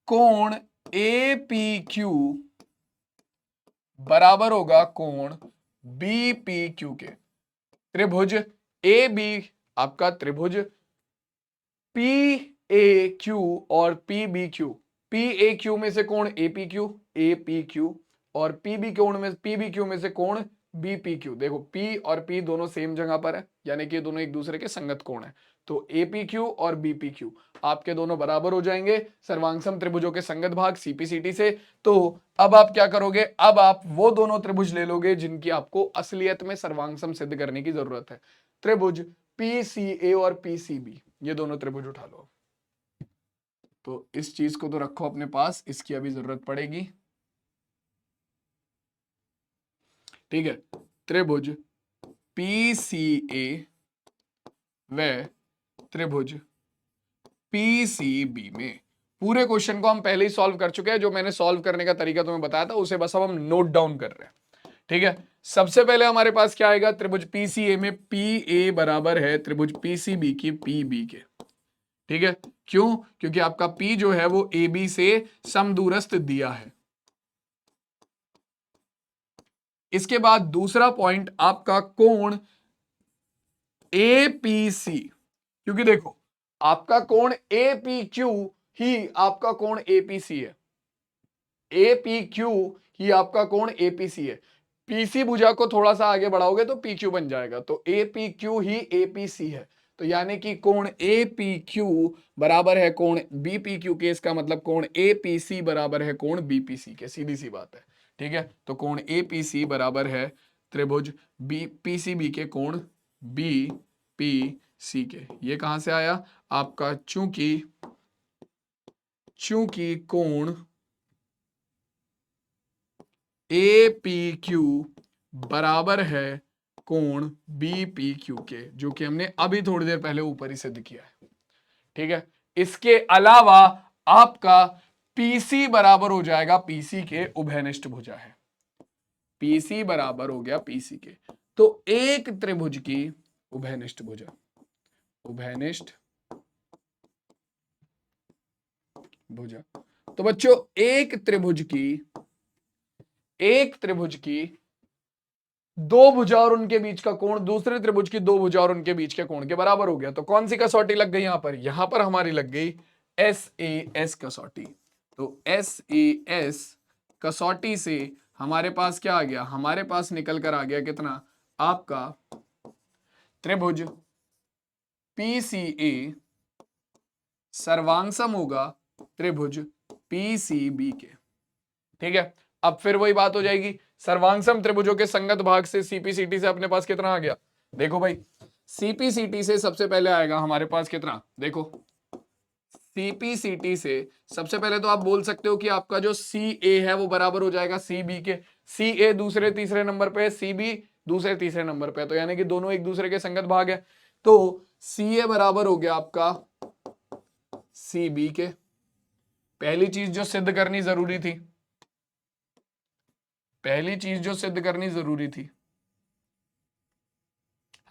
कोण ए पी क्यू बराबर होगा कोण बी पी क्यू के। त्रिभुज ए बी, आपका त्रिभुज पी ए क्यू और P B Q, P A Q में से कोण ए पी क्यू और पी बी कोण में पी बी क्यू में से कोण बी पी क्यू। देखो पी और पी दोनों सेम जगह पर है, यानी कि दोनों एक दूसरे के संगत कोण है। तो ए पी क्यू और बी पी क्यू आपके दोनों बराबर हो जाएंगे सर्वांगसम त्रिभुजों के संगत भाग सीपीसीटी से। तो अब आप क्या करोगे? अब आप वो दोनों त्रिभुज ले लोगे जिनकी आपको असलियत में सर्वांगसम सिद्ध करने की जरूरत है। त्रिभुज पी सी ए और पी सी बी, ये दोनों त्रिभुज उठा लो। तो इस चीज को तो रखो अपने पास, इसकी अभी जरूरत पड़ेगी। ठीक है, त्रिभुज पी सी ए व त्रिभुज PCB में। पूरे क्वेश्चन को हम पहले ही सॉल्व कर चुके हैं, जो मैंने सॉल्व करने का तरीका तुम्हें बताया था उसे बस अब हम नोट डाउन कर रहे हैं। ठीक है, सबसे पहले हमारे पास क्या आएगा, त्रिभुज PCA में PA बराबर है त्रिभुज PCB की PB के। ठीक है, क्यों? क्योंकि आपका P जो है वो AB से समदूरस्थ दिया है। इसके बाद दूसरा पॉइंट आपका कोण APC, क्योंकि देखो आपका कोण APQ ही आपका कोण APC है, APQ ही आपका कोण APC है। PC भुजा को थोड़ा सा आगे बढ़ाओगे तो PQ बन जाएगा, तो APQ ही APC है। तो यानी कि कोण APQ बराबर है कोण BPQ के, इसका मतलब कोण APC बराबर है कोण BPC के, सीधी सी बात है। ठीक है, तो कोण APC बराबर है त्रिभुज PCB के कोण BPC के। ये कहां से आया आपका, चूंकि कोण APQ बराबर है कोण BPQ के, जो कि हमने अभी थोड़ी देर पहले ऊपर ही सिद्ध किया है। ठीक है, इसके अलावा आपका PC बराबर हो जाएगा PC के उभयनिष्ठ भुजा है। PC बराबर हो गया PC के, तो एक त्रिभुज की उभयनिष्ठ भुजा, उभयनिष्ठ भुजा। तो बच्चों एक त्रिभुज की दो भुजा और उनके बीच का कोण दूसरे त्रिभुज की दो भुजा और उनके बीच के कोण के बराबर हो गया। तो कौन सी कसौटी लग गई यहां पर हमारी लग गई SAS कसौटी। तो SAS कसौटी से हमारे पास क्या आ गया, हमारे पास निकल कर आ गया कितना, आपका त्रिभुज PCA सर्वांगसम होगा त्रिभुज PCB के। ठीक है, अब फिर वही बात हो जाएगी, सर्वांगसम त्रिभुजों के संगत भाग से CPCT से अपने पास कितना आ गया। देखो भाई, CPCT से सबसे पहले आएगा हमारे पास कितना, देखो CPCT से सबसे पहले तो आप बोल सकते हो कि आपका जो CA है वो बराबर हो जाएगा CB के। CA दूसरे तीसरे नंबर पे है, CB दूसरे तीसरे नंबर पे है, तो यानी कि दोनों एक दूसरे के संगत भाग है। तो CA बराबर हो गया आपका CB के। पहली चीज जो सिद्ध करनी जरूरी थी, पहली चीज जो सिद्ध करनी जरूरी थी,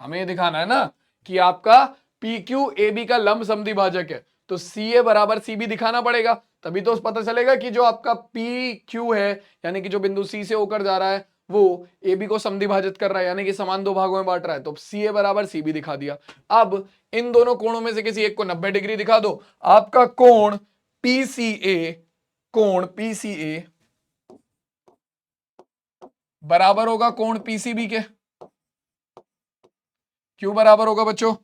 हमें ये दिखाना है ना कि आपका PQ AB का लंब समद्विभाजक है, तो CA बराबर CB दिखाना पड़ेगा, तभी तो पता चलेगा कि जो आपका PQ है यानी कि जो बिंदु C से होकर जा रहा है वो AB को समद्विभाजित कर रहा है, यानी कि समान दो भागों में बांट रहा है। तो CA बराबर CB दिखा दिया। अब इन दोनों कोणों में से किसी एक को 90 डिग्री दिखा दो, आपका कोण PCA बराबर होगा कोण PCB के। क्यों बराबर होगा बच्चों,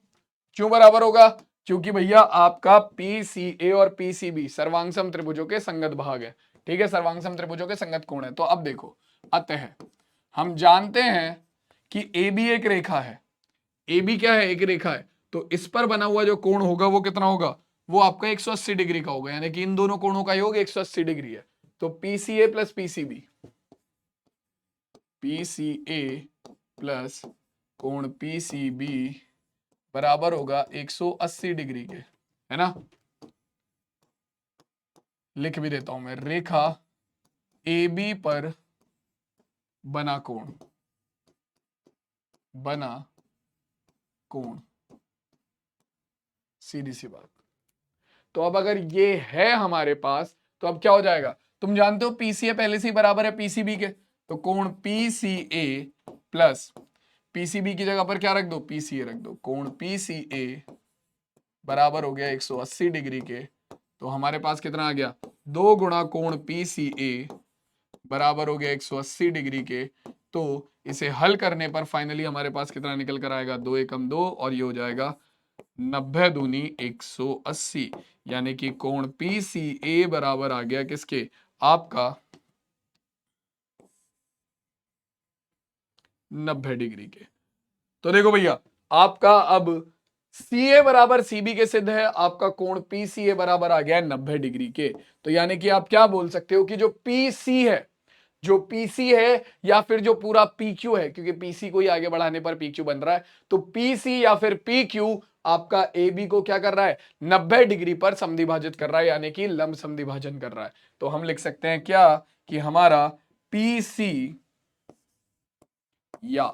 क्यों बराबर होगा, क्योंकि भैया आपका PCA और PCB सर्वांगसम त्रिभुजों के संगत भाग है। ठीक है, सर्वांगसम त्रिभुजों के संगत कोण है। तो अब देखो, अतः हम जानते हैं कि AB एक रेखा है, AB क्या है, एक रेखा है, तो इस पर बना हुआ जो कोण होगा वो कितना होगा, वो आपका 180 डिग्री का होगा, यानी कि इन दोनों कोणों का योग 180 डिग्री है। तो PCA plus PCB, PCA plus कोण PCB बराबर होगा 180 डिग्री के, है ना। लिख भी देता हूं मैं, रेखा AB पर बना कोण, सीधी सी बात। तो अब अगर ये है हमारे पास तो अब क्या हो जाएगा, तुम जानते हो PCA पहले से ही बराबर है PCB के, तो कोण PCA प्लस PCB की जगह पर क्या रख दो, PCA रख दो, कोण PCA बराबर हो गया 180 डिग्री के। तो हमारे पास कितना आ गया, 2 गुणा कोण PCA बराबर हो गया 180 डिग्री के। तो इसे हल करने पर फाइनली हमारे पास कितना निकल कर आएगा, 2 एकम 2 और ये हो जाएगा 90 दूनी 180, यानी कि कोण PCA बराबर आ गया किसके, आपका 90 डिग्री के। तो देखो भैया, आपका अब CA बराबर CB के सिद्ध है, आपका कोण PCA बराबर आ गया है 90 डिग्री के। तो यानी कि आप क्या बोल सकते हो कि जो PC है, जो PC है या फिर जो पूरा PQ है, क्योंकि PC को ही आगे बढ़ाने पर PQ बन रहा है, तो PC या फिर PQ आपका ए बी को क्या कर रहा है, 90 डिग्री पर समद्विभाजित कर रहा है, यानी कि लंब समद्विभाजन कर रहा है। तो हम लिख सकते हैं क्या कि हमारा पी सी या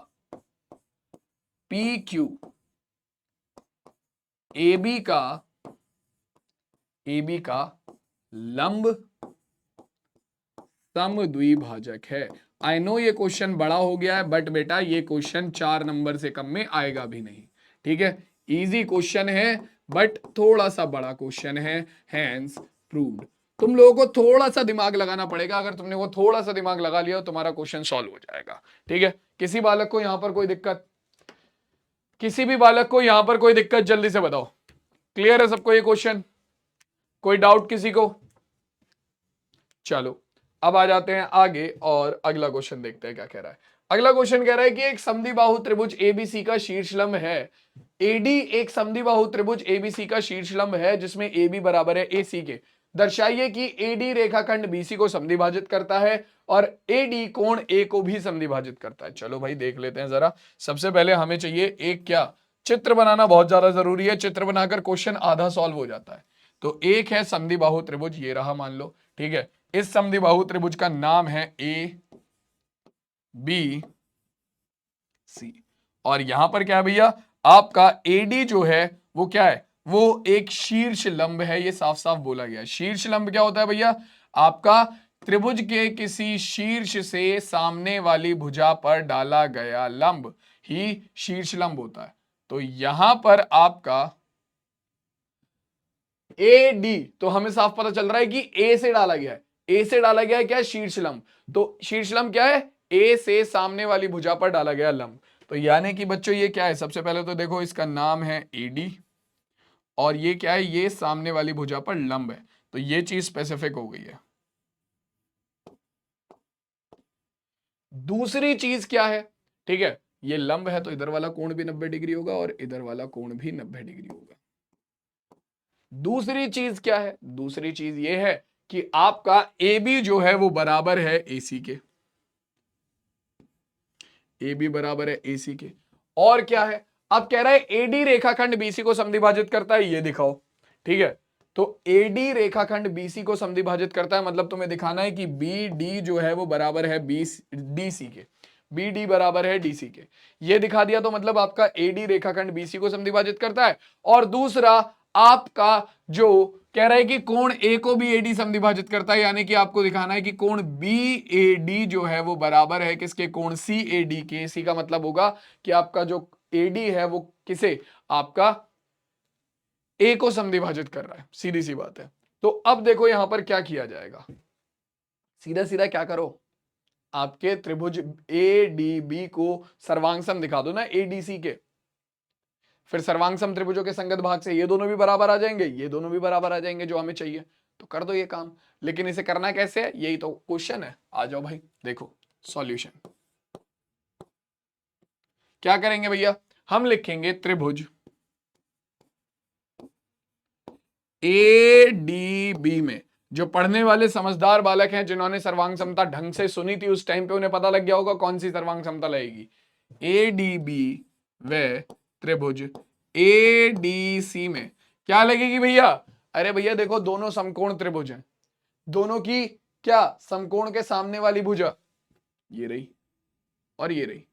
पी क्यू ए बी का लंब समद्विभाजक है। आई नो ये क्वेश्चन बड़ा हो गया है, बट बेटा ये क्वेश्चन 4 नंबर से कम में आएगा भी नहीं, ठीक है। इजी क्वेश्चन है बट थोड़ा सा बड़ा क्वेश्चन है, हैंस प्रूव्ड। तुम लोगों को थोड़ा सा दिमाग लगाना पड़ेगा, अगर तुमने वो थोड़ा सा दिमाग लगा लिया तो तुम्हारा क्वेश्चन सॉल्व हो जाएगा, ठीक है। किसी बालक को यहां पर कोई दिक्कत, किसी भी बालक को यहां पर कोई दिक्कत, जल्दी से बताओ। क्लियर है सबको ये क्वेश्चन? कोई डाउट किसी को? चलो अब आ जाते हैं आगे और अगला क्वेश्चन देखते हैं क्या कह रहा है। अगला क्वेश्चन कह रहा है कि एक समद्विबाहु त्रिभुज एबीसी का शीर्षलंब है, एडी एक समद्विबाहु त्रिभुज एबीसी का शीर्षलंब है जिसमें एबी बराबर है एसी के। दर्शाइए कि एडी रेखाखंड बीसी को समद्विभाजित करता है और एडी कोण ए को भी समद्विभाजित करता है। चलो भाई देख लेते हैं जरा। सबसे पहले हमें चाहिए एक क्या, चित्र बनाना बहुत ज्यादा जरूरी है। चित्र बनाकर क्वेश्चन आधा सॉल्व हो जाता है। तो एक है समद्विबाहु त्रिभुज, ये रहा मान लो, ठीक है। इस समद्विबाहु त्रिभुज का नाम है ए बी सी, और यहां पर क्या है भैया, आपका एडी जो है वो क्या है, वो एक शीर्ष लंब है। ये साफ साफ बोला गया है। शीर्ष लंब क्या होता है भैया, आपका त्रिभुज के किसी शीर्ष से सामने वाली भुजा पर डाला गया लंब ही शीर्ष लंब होता है। तो यहां पर आपका ए डी, तो हमें साफ पता चल रहा है कि ए से डाला गया है, ए से डाला गया है क्या, शीर्ष लंब। तो शीर्ष लंब क्या है, ए से सामने वाली भुजा पर डाला गया लंब। तो यानी कि बच्चों ये क्या है, सबसे पहले तो देखो इसका नाम है एडी, और ये क्या है, ये सामने वाली भुजा पर लंब है। तो ये चीज स्पेसिफिक हो गई है। दूसरी चीज क्या है, ठीक है, ये लंब है तो इधर वाला कोण भी 90 डिग्री होगा और इधर वाला कोण भी 90 डिग्री होगा। दूसरी चीज क्या है, दूसरी चीज ये है कि आपका ए बी जो है वो बराबर है एसी के, ए बी बराबर है एसी के। और क्या है, अब कह रहा है एडी रेखाखंड बीसी को समद्विभाजित करता है, ये दिखाओ, ठीक है। तो एडी रेखाखंड बीसी को समद्विभाजित करता है, मतलब तुम्हें दिखाना है कि बी डी जो है वो बराबर है डीसी के, बी डी बराबर है डीसी के। ये दिखा दिया तो मतलब आपका एडी रेखाखंड बीसी को समद्विभाजित करता है। और दूसरा आपका जो कह रहा है कि कोण ए को भी एडी समद्विभाजित करता है, यानी कि आपको दिखाना है कि कोण बी ए डी जो है वो बराबर है किसके, कोण सी ए डी के। सी का मतलब होगा कि आपका जो एडी है वो किसे, आपका ए को समद्विभाजित कर रहा है, सीधी सी बात है। तो अब देखो यहां पर क्या किया जाएगा, सीधा सीधा क्या करो, आपके त्रिभुज ए डी बी को सर्वांग सम दिखा दो ना एडीसी के, फिर सर्वांग सम त्रिभुजों के संगत भाग से ये दोनों भी बराबर आ जाएंगे, ये दोनों भी बराबर आ जाएंगे जो हमें चाहिए। तो कर दो ये काम। लेकिन इसे करना कैसे है, यही तो क्वेश्चन है। आ जाओ भाई, देखो सॉल्यूशन क्या करेंगे भैया, हम लिखेंगे त्रिभुज ए डी बी में, जो पढ़ने वाले समझदार बालक हैं जिन्होंने सर्वांग समता ढंग से सुनी थी उस टाइम पे, उन्हें पता लग गया होगा कौन सी सर्वांग समता लगेगी। ए डी बी व त्रिभुज ए डी सी में क्या लगेगी भैया, अरे भैया देखो दोनों समकोण त्रिभुज हैं, दोनों की क्या, समकोण के सामने वाली भुजा ये रही और ये रही,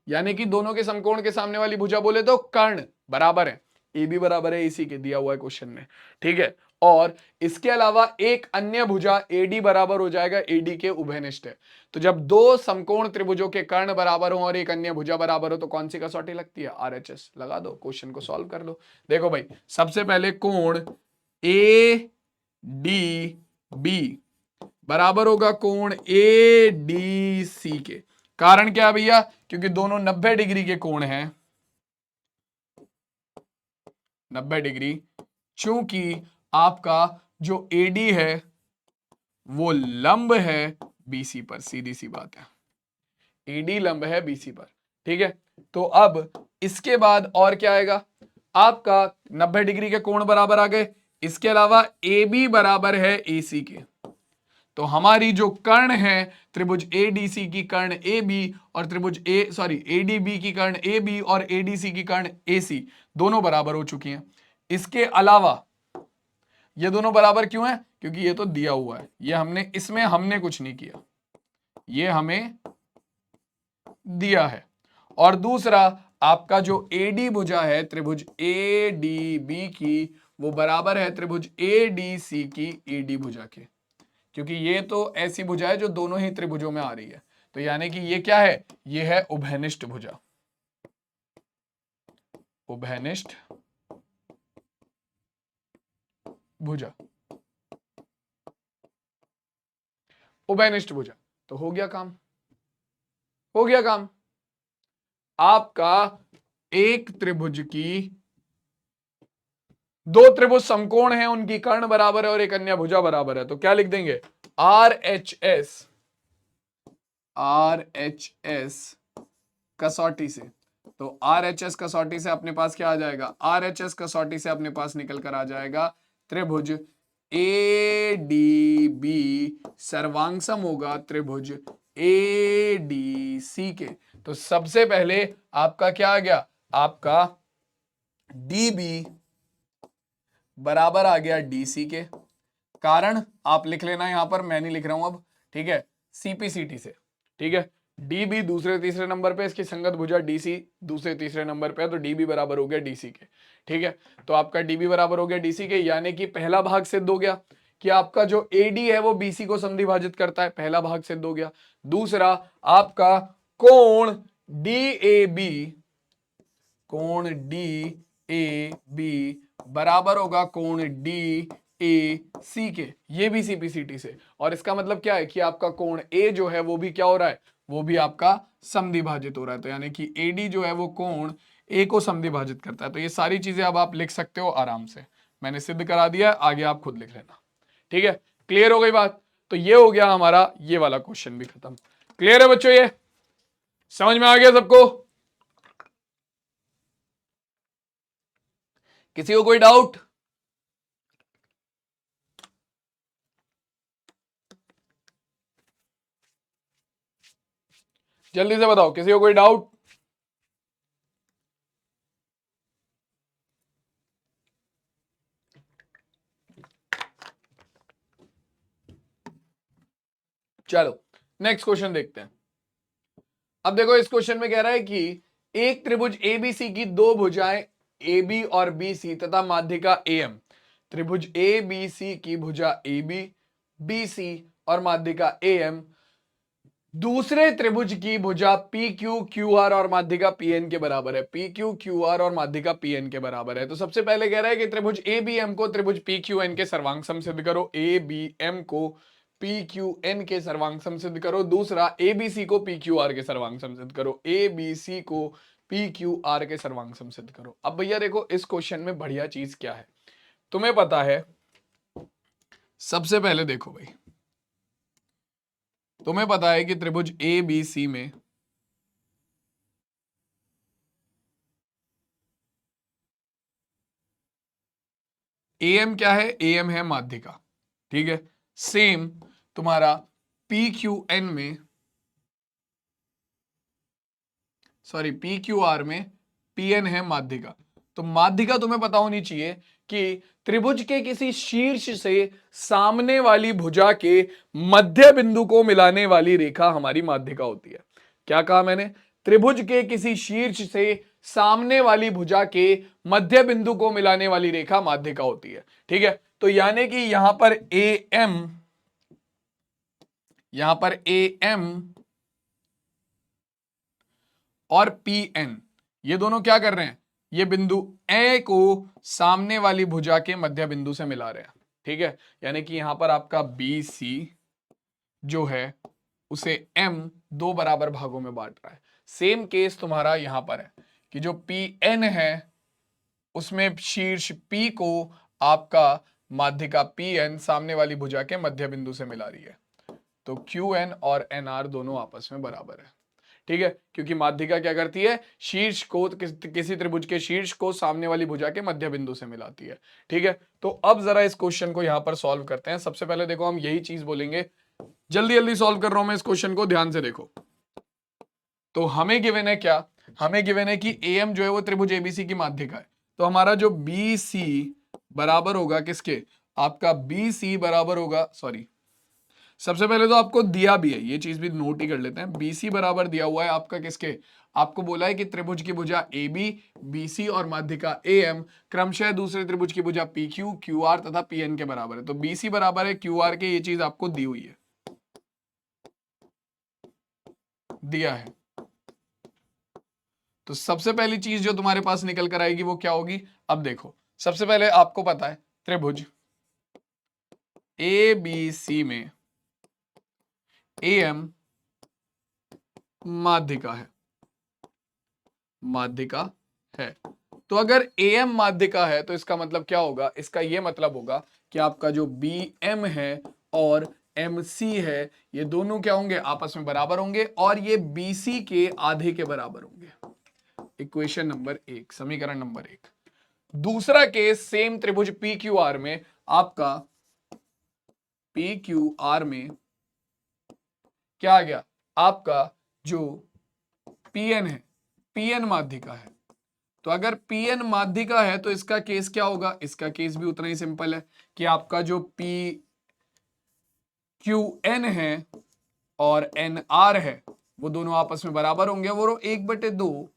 यानी कि दोनों के समकोण के सामने वाली भुजा बोले तो कर्ण बराबर है, ए बी बराबर है इसी के, दिया हुआ है क्वेश्चन में, ठीक है। और इसके अलावा एक अन्य भुजा एडी बराबर हो जाएगा एडी के उभयनिष्ठ है। तो जब दो समकोण त्रिभुजों के कर्ण बराबर हो और एक अन्य भुजा बराबर हो तो कौन सी कसौटी लगती है, आरएचएस। लगा दो, क्वेश्चन को सॉल्व कर लो। देखो भाई सबसे पहले कोण ए डी बी बराबर होगा कोण ए डी सी के। कारण क्या भैया, क्योंकि दोनों 90 डिग्री के कोण हैं, 90 डिग्री, चूंकि आपका जो एडी है वो लंब है बीसी पर, सीधी सी बात है, एडी लंब है बीसी पर, ठीक है। तो अब इसके बाद और क्या आएगा, आपका 90 डिग्री के कोण बराबर आ गए, इसके अलावा ए बी बराबर है एसी के। तो हमारी जो कर्ण है त्रिभुज एडीसी की कर्ण ए बी और त्रिभुज एडीबी की कर्ण ए बी और एडीसी की कर्ण ए सी दोनों बराबर हो चुकी हैं। इसके अलावा ये दोनों बराबर क्यों है? क्योंकि ये तो दिया हुआ है, ये हमने इसमें हमने कुछ नहीं किया, ये हमें दिया है। और दूसरा आपका जो एडी भुजा है त्रिभुज एडीबी की वो बराबर है त्रिभुज एडीसी की एडी भुजा के, क्योंकि ये तो ऐसी भुजा है जो दोनों ही त्रिभुजों में आ रही है। तो यानी कि ये क्या है? ये है उभयनिष्ठ भुजा, उभयनिष्ठ भुजा, उभयनिष्ठ भुजा। तो हो गया काम, हो गया काम। आपका एक त्रिभुज की दो त्रिभुज समकोण हैं, उनकी कर्ण बराबर है और एक अन्य भुजा बराबर है, तो क्या लिख देंगे? आर एच एस कसौटी से। तो आर एच एस कसौटी से अपने पास क्या आ जाएगा? आर एच एस कसौटी से अपने पास निकल कर आ जाएगा त्रिभुज ए डी बी सर्वांगसम होगा त्रिभुज ए डी सी के। तो सबसे पहले आपका क्या आ गया? आपका डी बी बराबर आ गया डीसी के। कारण आप लिख लेना, यहां पर मैं नहीं लिख रहा हूं अब, ठीक है, सीपीसीटी से, ठीक है। डीबी दूसरे तीसरे नंबर पे, इसकी संगत भुजा डीसी दूसरे तीसरे नंबर पे है, तो डीबी बराबर हो गया डीसी के, ठीक है। तो आपका डीबी बराबर हो गया डीसी के, यानी कि पहला भाग सिद्ध हो गया कि आपका जो एडी है वो बीसी को समद्विभाजित करता है, पहला भाग सिद्ध हो गया। दूसरा आपका कोण डीएबी, कोण डीएबी बराबर होगा कोण डी ए सी के, ये भी सीपीसीटी से। और इसका मतलब क्या है कि आपका कोण ए जो है वो भी क्या हो रहा है? वो भी आपका समद्विभाजित हो रहा है। तो यानी कि एडी जो है वो कोण ए को समद्विभाजित करता है। तो ये सारी चीजें अब आप लिख सकते हो आराम से, मैंने सिद्ध करा दिया, आगे आप खुद लिख लेना, ठीक है। क्लियर हो गई बात? तो ये हो गया हमारा ये वाला क्वेश्चन भी खत्म। क्लियर है बच्चों? ये समझ में आ गया सबको? किसी को कोई डाउट? जल्दी से बताओ, किसी को कोई डाउट? चलो नेक्स्ट क्वेश्चन देखते हैं। अब देखो इस क्वेश्चन में कह रहा है कि एक त्रिभुज एबीसी की दो भुजाएं AB और BC तथा माध्यिका AM, त्रिभुज ABC की भुजा AB, BC और माध्यिका AM दूसरे त्रिभुज की भुजा PQ, QR और माध्यिका PN के बराबर है। PQ, QR और माध्यिका PN के बराबर है। तो सबसे पहले कह रहा है कि त्रिभुज ABM को त्रिभुज PQN के सर्वांगसम सिद्ध करो। ABM को PQN के सर्वांगसम सिद्ध करो। दूसरा ABC को PQR के सर्वांगसम सिद्ध करो। ABC को PQR के सर्वांगसम सिद्ध करो। अब भैया देखो इस क्वेश्चन में बढ़िया चीज क्या है, तुम्हें पता है, सबसे पहले देखो भाई, तुम्हें पता है कि त्रिभुज ABC में AM क्या है? AM है माध्यिका, ठीक है। सेम तुम्हारा PQN में, सॉरी PQR में PN है माध्यिका। तो माध्यिका तुम्हें पता होनी चाहिए कि त्रिभुज के किसी शीर्ष से सामने वाली भुजा के मध्य बिंदु को मिलाने वाली रेखा हमारी माध्यिका होती है। क्या कहा मैंने? त्रिभुज के किसी शीर्ष से सामने वाली भुजा के मध्य बिंदु को मिलाने वाली रेखा माध्यिका होती है, ठीक है। तो यानी कि यहां पर AM और PN ये दोनों क्या कर रहे हैं? ये बिंदु ए को सामने वाली भुजा के मध्य बिंदु से मिला रहे हैं, ठीक है। यानी कि यहां पर आपका BC जो है उसे M दो बराबर भागों में बांट रहा है। सेम केस तुम्हारा यहां पर है कि जो PN है उसमें शीर्ष P को आपका माध्यिका PN सामने वाली भुजा के मध्य बिंदु से मिला रही है। तो QN और NR दोनों आपस में बराबर है, ठीक है। क्योंकि माध्यिका क्या करती है? शीर्ष को किसी त्रिभुज के शीर्ष को सामने वाली भुजा के मध्य बिंदु से मिलाती है, ठीक है। तो अब जरा इस क्वेश्चन को यहां पर सॉल्व करते हैं। सबसे पहले देखो हम यही चीज बोलेंगे जल्दी जल्दी सॉल्व कर रहा हूं मैं इस क्वेश्चन को, ध्यान से देखो। तो हमें गिवन है क्या, हमें गिवन है कि एम जो है वो त्रिभुज एबीसी की माध्यिका है। तो हमारा जो बी सी बराबर होगा किसके, आपका बी सी बराबर होगा, सॉरी सबसे पहले तो आपको दिया भी है, ये चीज भी नोट ही कर लेते हैं। बीसी बराबर दिया हुआ है आपका किसके, आपको बोला है कि त्रिभुज की भुजा ए बी, बी सी और माध्यिका ए एम क्रमशः दूसरे त्रिभुज की भुजा पी क्यू, क्यू आर तथा पी एन के बराबर है। तो बीसी बराबर है क्यू आर के, ये चीज आपको दी हुई है, दिया है। तो सबसे पहली चीज जो तुम्हारे पास निकल कर आएगी वो क्या होगी, अब देखो सबसे पहले आपको पता है त्रिभुज ए बी सी में ए एम माध्यिका है, माध्यिका है। तो अगर ए एम माध्यिका है तो इसका मतलब क्या होगा, इसका यह मतलब होगा कि आपका जो बी एम है और एम सी है ये दोनों क्या होंगे, आपस में बराबर होंगे और ये बी सी के आधे के बराबर होंगे। इक्वेशन नंबर 1, समीकरण नंबर 1। दूसरा केस सेम त्रिभुज पी क्यू आर में, आपका पी क्यू आर में क्या आ गया, आपका जो पीएन है, पीएन माध्यिका है। तो अगर पीएन माध्यिका है तो इसका केस क्या होगा, इसका केस भी उतना ही सिंपल है कि आपका जो पी क्यू एन है और एन आर है वो दोनों आपस में बराबर होंगे, वो 1/2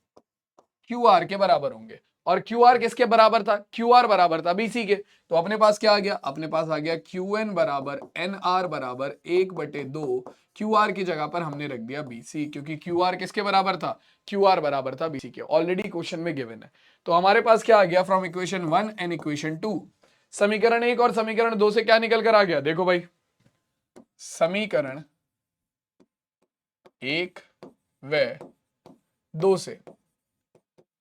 क्यू आर के बराबर होंगे। और क्यू आर किसके बराबर था, क्यू आर बराबर था बीसी के। तो अपने पास क्या आ गया, अपने पास आ गया क्यू एन बराबर एन आर बराबर 1/2, क्यू आर की जगह पर हमने रख दिया बीसी, क्योंकि क्यू आर किसके बराबर था, क्यू आर बराबर था बीसी के, ऑलरेडी क्वेश्चन में गिवन है। तो हमारे पास क्या आ गया, फ्रॉम इक्वेशन 1 एंड इक्वेशन 2, समीकरण 1 और समीकरण 2 से क्या निकल कर आ गया, देखो भाई समीकरण 1 व 2 से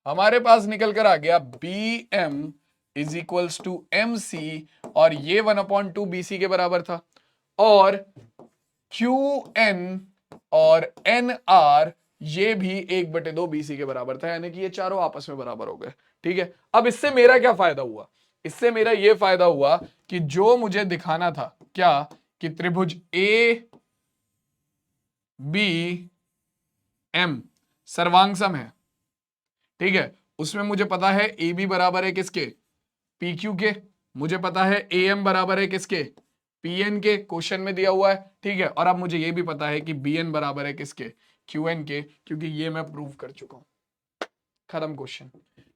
हमारे पास निकल कर आ गया B M is equals to M C, और ये 1/2 BC के बराबर था, और क्यू एन और एन आर ये भी 1/2 BC के बराबर था, यानी कि ये चारों आपस में बराबर हो गए। ठीक है, अब इससे मेरा क्या फायदा हुआ, इससे मेरा ये फायदा हुआ कि जो मुझे दिखाना था क्या, कि त्रिभुज ए बी एम सर्वांगसम है। ठीक है, उसमें मुझे पता है ए बी बराबर है किसके, पी क्यू के, मुझे पता है ए एम बराबर है किसके, पी एन के, क्वेश्चन में दिया हुआ है। ठीक है, और अब मुझे ये भी पता है कि बी एन बराबर है किसके, क्यू एन के, क्योंकि ये मैं प्रूव कर चुका हूं। खत्म क्वेश्चन।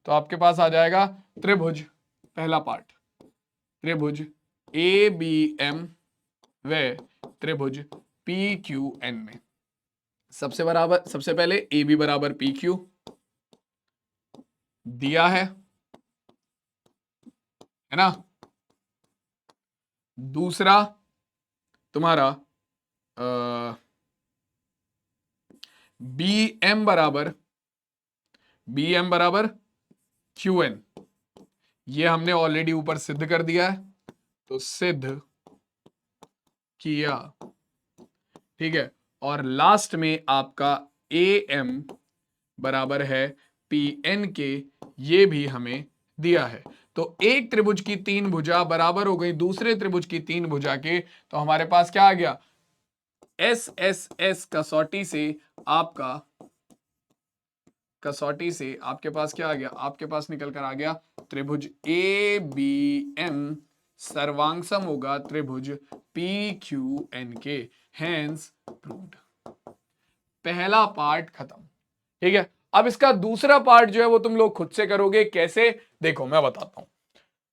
तो आपके पास आ जाएगा त्रिभुज, पहला पार्ट त्रिभुज ए बी एम व त्रिभुज पी क्यू एन में सबसे पहले ए बी बराबर पी क्यू दिया है ना। दूसरा तुम्हारा बी एम बराबर क्यू एन, ये हमने ऑलरेडी ऊपर सिद्ध कर दिया है, तो सिद्ध किया। ठीक है, और लास्ट में आपका ए एम बराबर है पी एन के, ये भी हमें दिया है। तो एक त्रिभुज की 3 भुजा बराबर हो गई दूसरे त्रिभुज की 3 भुजा के, तो हमारे पास क्या आ गया, एस एस एस कसौटी से आपके पास क्या आ गया, आपके पास निकल कर आ गया त्रिभुज ए बी एम सर्वांगसम होगा त्रिभुज पी क्यू एन के, हेंस प्रूव्ड। पहला पार्ट खत्म। ठीक है, अब इसका दूसरा पार्ट जो है वो तुम लोग खुद से करोगे, कैसे, देखो मैं बताता हूं।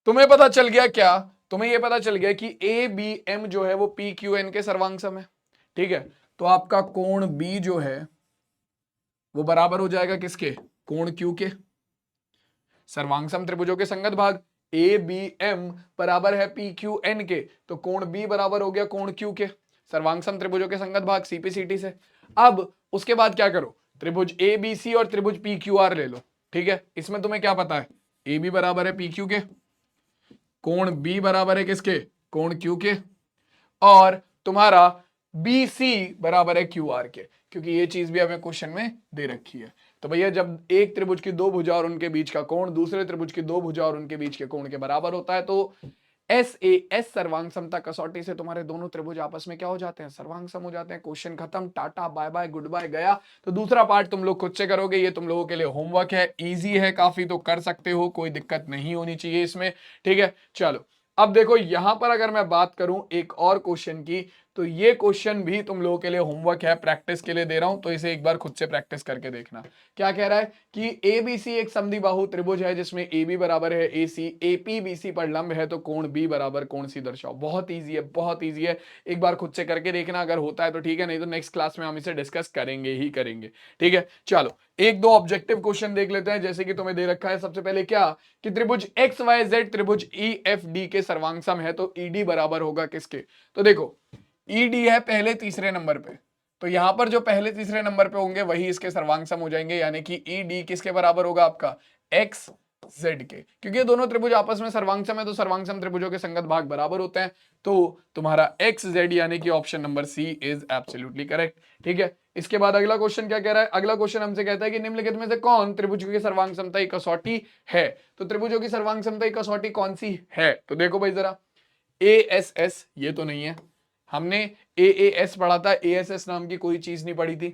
तुम्हें पता चल गया क्या, तुम्हें यह पता चल गया कि ए बी एम जो है वो पी क्यू एन के सर्वांगसम है। ठीक है, तो आपका कोण बी जो है वो बराबर हो जाएगा किसके, कोण क्यू के। सर्वांगसम त्रिभुजों के संगत भाग ए बी एम बराबर है पी क्यू एन के, तो कोण बी बराबर हो गया कोण क्यू के। सर्वांगसम त्रिभुजों के संगत भाग सीपीसीटी से। अब उसके बाद क्या करो, त्रिभुज ए बी सी और त्रिभुज पी क्यू आर ले लो। ठीक है, इसमें तुम्हें क्या पता है, ए बी बराबर है पी क्यू के, कोण बी बराबर है किसके, कोण क्यू के, और तुम्हारा बी सी बराबर है क्यू आर के, क्योंकि ये चीज भी हमें क्वेश्चन में दे रखी है। तो भैया जब एक त्रिभुज की 2 भुजा और उनके बीच का कोण दूसरे त्रिभुज की 2 भुजा और उनके बीच के कोण के बराबर होता है, तो SAS सर्वांग समता कसौटी से तुम्हारे दोनों त्रिभुज आपस में क्या हो जाते हैं, सर्वांग सम हो जाते हैं। क्वेश्चन खत्म, tata bye bye goodbye गया। तो दूसरा पार्ट तुम लोग खुद से करोगे, ये तुम लोगों के लिए होमवर्क है, इजी है काफी, तो कर सकते हो, कोई दिक्कत नहीं होनी चाहिए इसमें, ठीक है। चलो अब देखो यहां पर अगर मैं बात करूं एक और क्वेश्चन की, तो ये क्वेश्चन भी तुम लोगों के लिए होमवर्क है, प्रैक्टिस के लिए दे रहा हूं, तो इसे एक बार खुद से प्रैक्टिस करके देखना। क्या कह रहा है कि एबीसी एक समद्विबाहु त्रिभुज है जिसमें AB बराबर है AC, AP BC पर लंब है, तो कोण B बराबर कोण C दर्शाओ। बहुत ईजी है, बहुत ईजी है, एक बार खुद से करके देखना, अगर होता है तो ठीक है, नहीं तो नेक्स्ट क्लास में हम इसे डिस्कस करेंगे ही करेंगे, ठीक है। चलो एक दो ऑब्जेक्टिव क्वेश्चन देख लेते हैं, जैसे कि तुम्हें दे रखा है सबसे पहले क्या, कि त्रिभुज XYZ त्रिभुज EFD के सर्वांग है, तो ED बराबर होगा किसके। तो देखो ED है पहले तीसरे नंबर पे, तो यहां पर जो पहले तीसरे नंबर पे होंगे वही इसके सर्वांग सम हो जाएंगे, यानी कि ED किसके बराबर होगा आपका, XZ के, क्योंकि ये दोनों त्रिभुज आपस में सर्वांग सम है, तो सर्वांग सम त्रिभुजों के संगत भाग बराबर होते हैं, तो तुम्हारा XZ यानी कि option number C is absolutely correct, ठीक है। इसके बाद अगला क्वेश्चन क्या कह रहा है, अगला क्वेश्चन हमसे कहता है कि निम्नलिखित में से कौन त्रिभुजों की सर्वांग समता की कसौटी है। तो त्रिभुजों की सर्वांग समता की कसौटी कौन सी है, तो देखो भाई जरा, ASS ये तो नहीं है, हमने AAS पढ़ा था, ASS नाम की कोई चीज नहीं पढ़ी थी,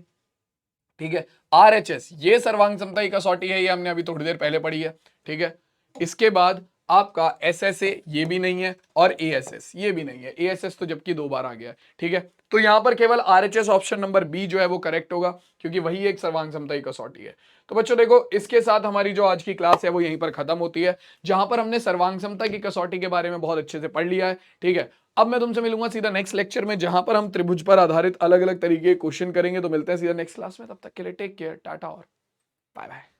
ठीक है। RHS ये सर्वांग समता की कसौटी है, ये हमने अभी थोड़ी देर पहले पढ़ी है, ठीक है। इसके बाद आपका SSA ये भी नहीं है, और ASS ये भी नहीं है, ASS तो जबकि 2 बार आ गया, ठीक है। तो यहां पर केवल RHS ऑप्शन नंबर B जो है वो करेक्ट होगा, क्योंकि वही एक सर्वांग समता की कसौटी है। तो बच्चों देखो इसके साथ हमारी जो आज की क्लास है वो यहीं पर खत्म होती है, जहां पर हमने सर्वांग समता की कसौटी के बारे में बहुत अच्छे से पढ़ लिया है, ठीक है। अब मैं तुमसे मिलूंगा सीधा नेक्स्ट लेक्चर में, जहां पर हम त्रिभुज पर आधारित अलग अलग तरीके के क्वेश्चन करेंगे। तो मिलते हैं सीधा नेक्स्ट क्लास में, तब तक के लिए टेक केयर, टाटा और बाय बाय।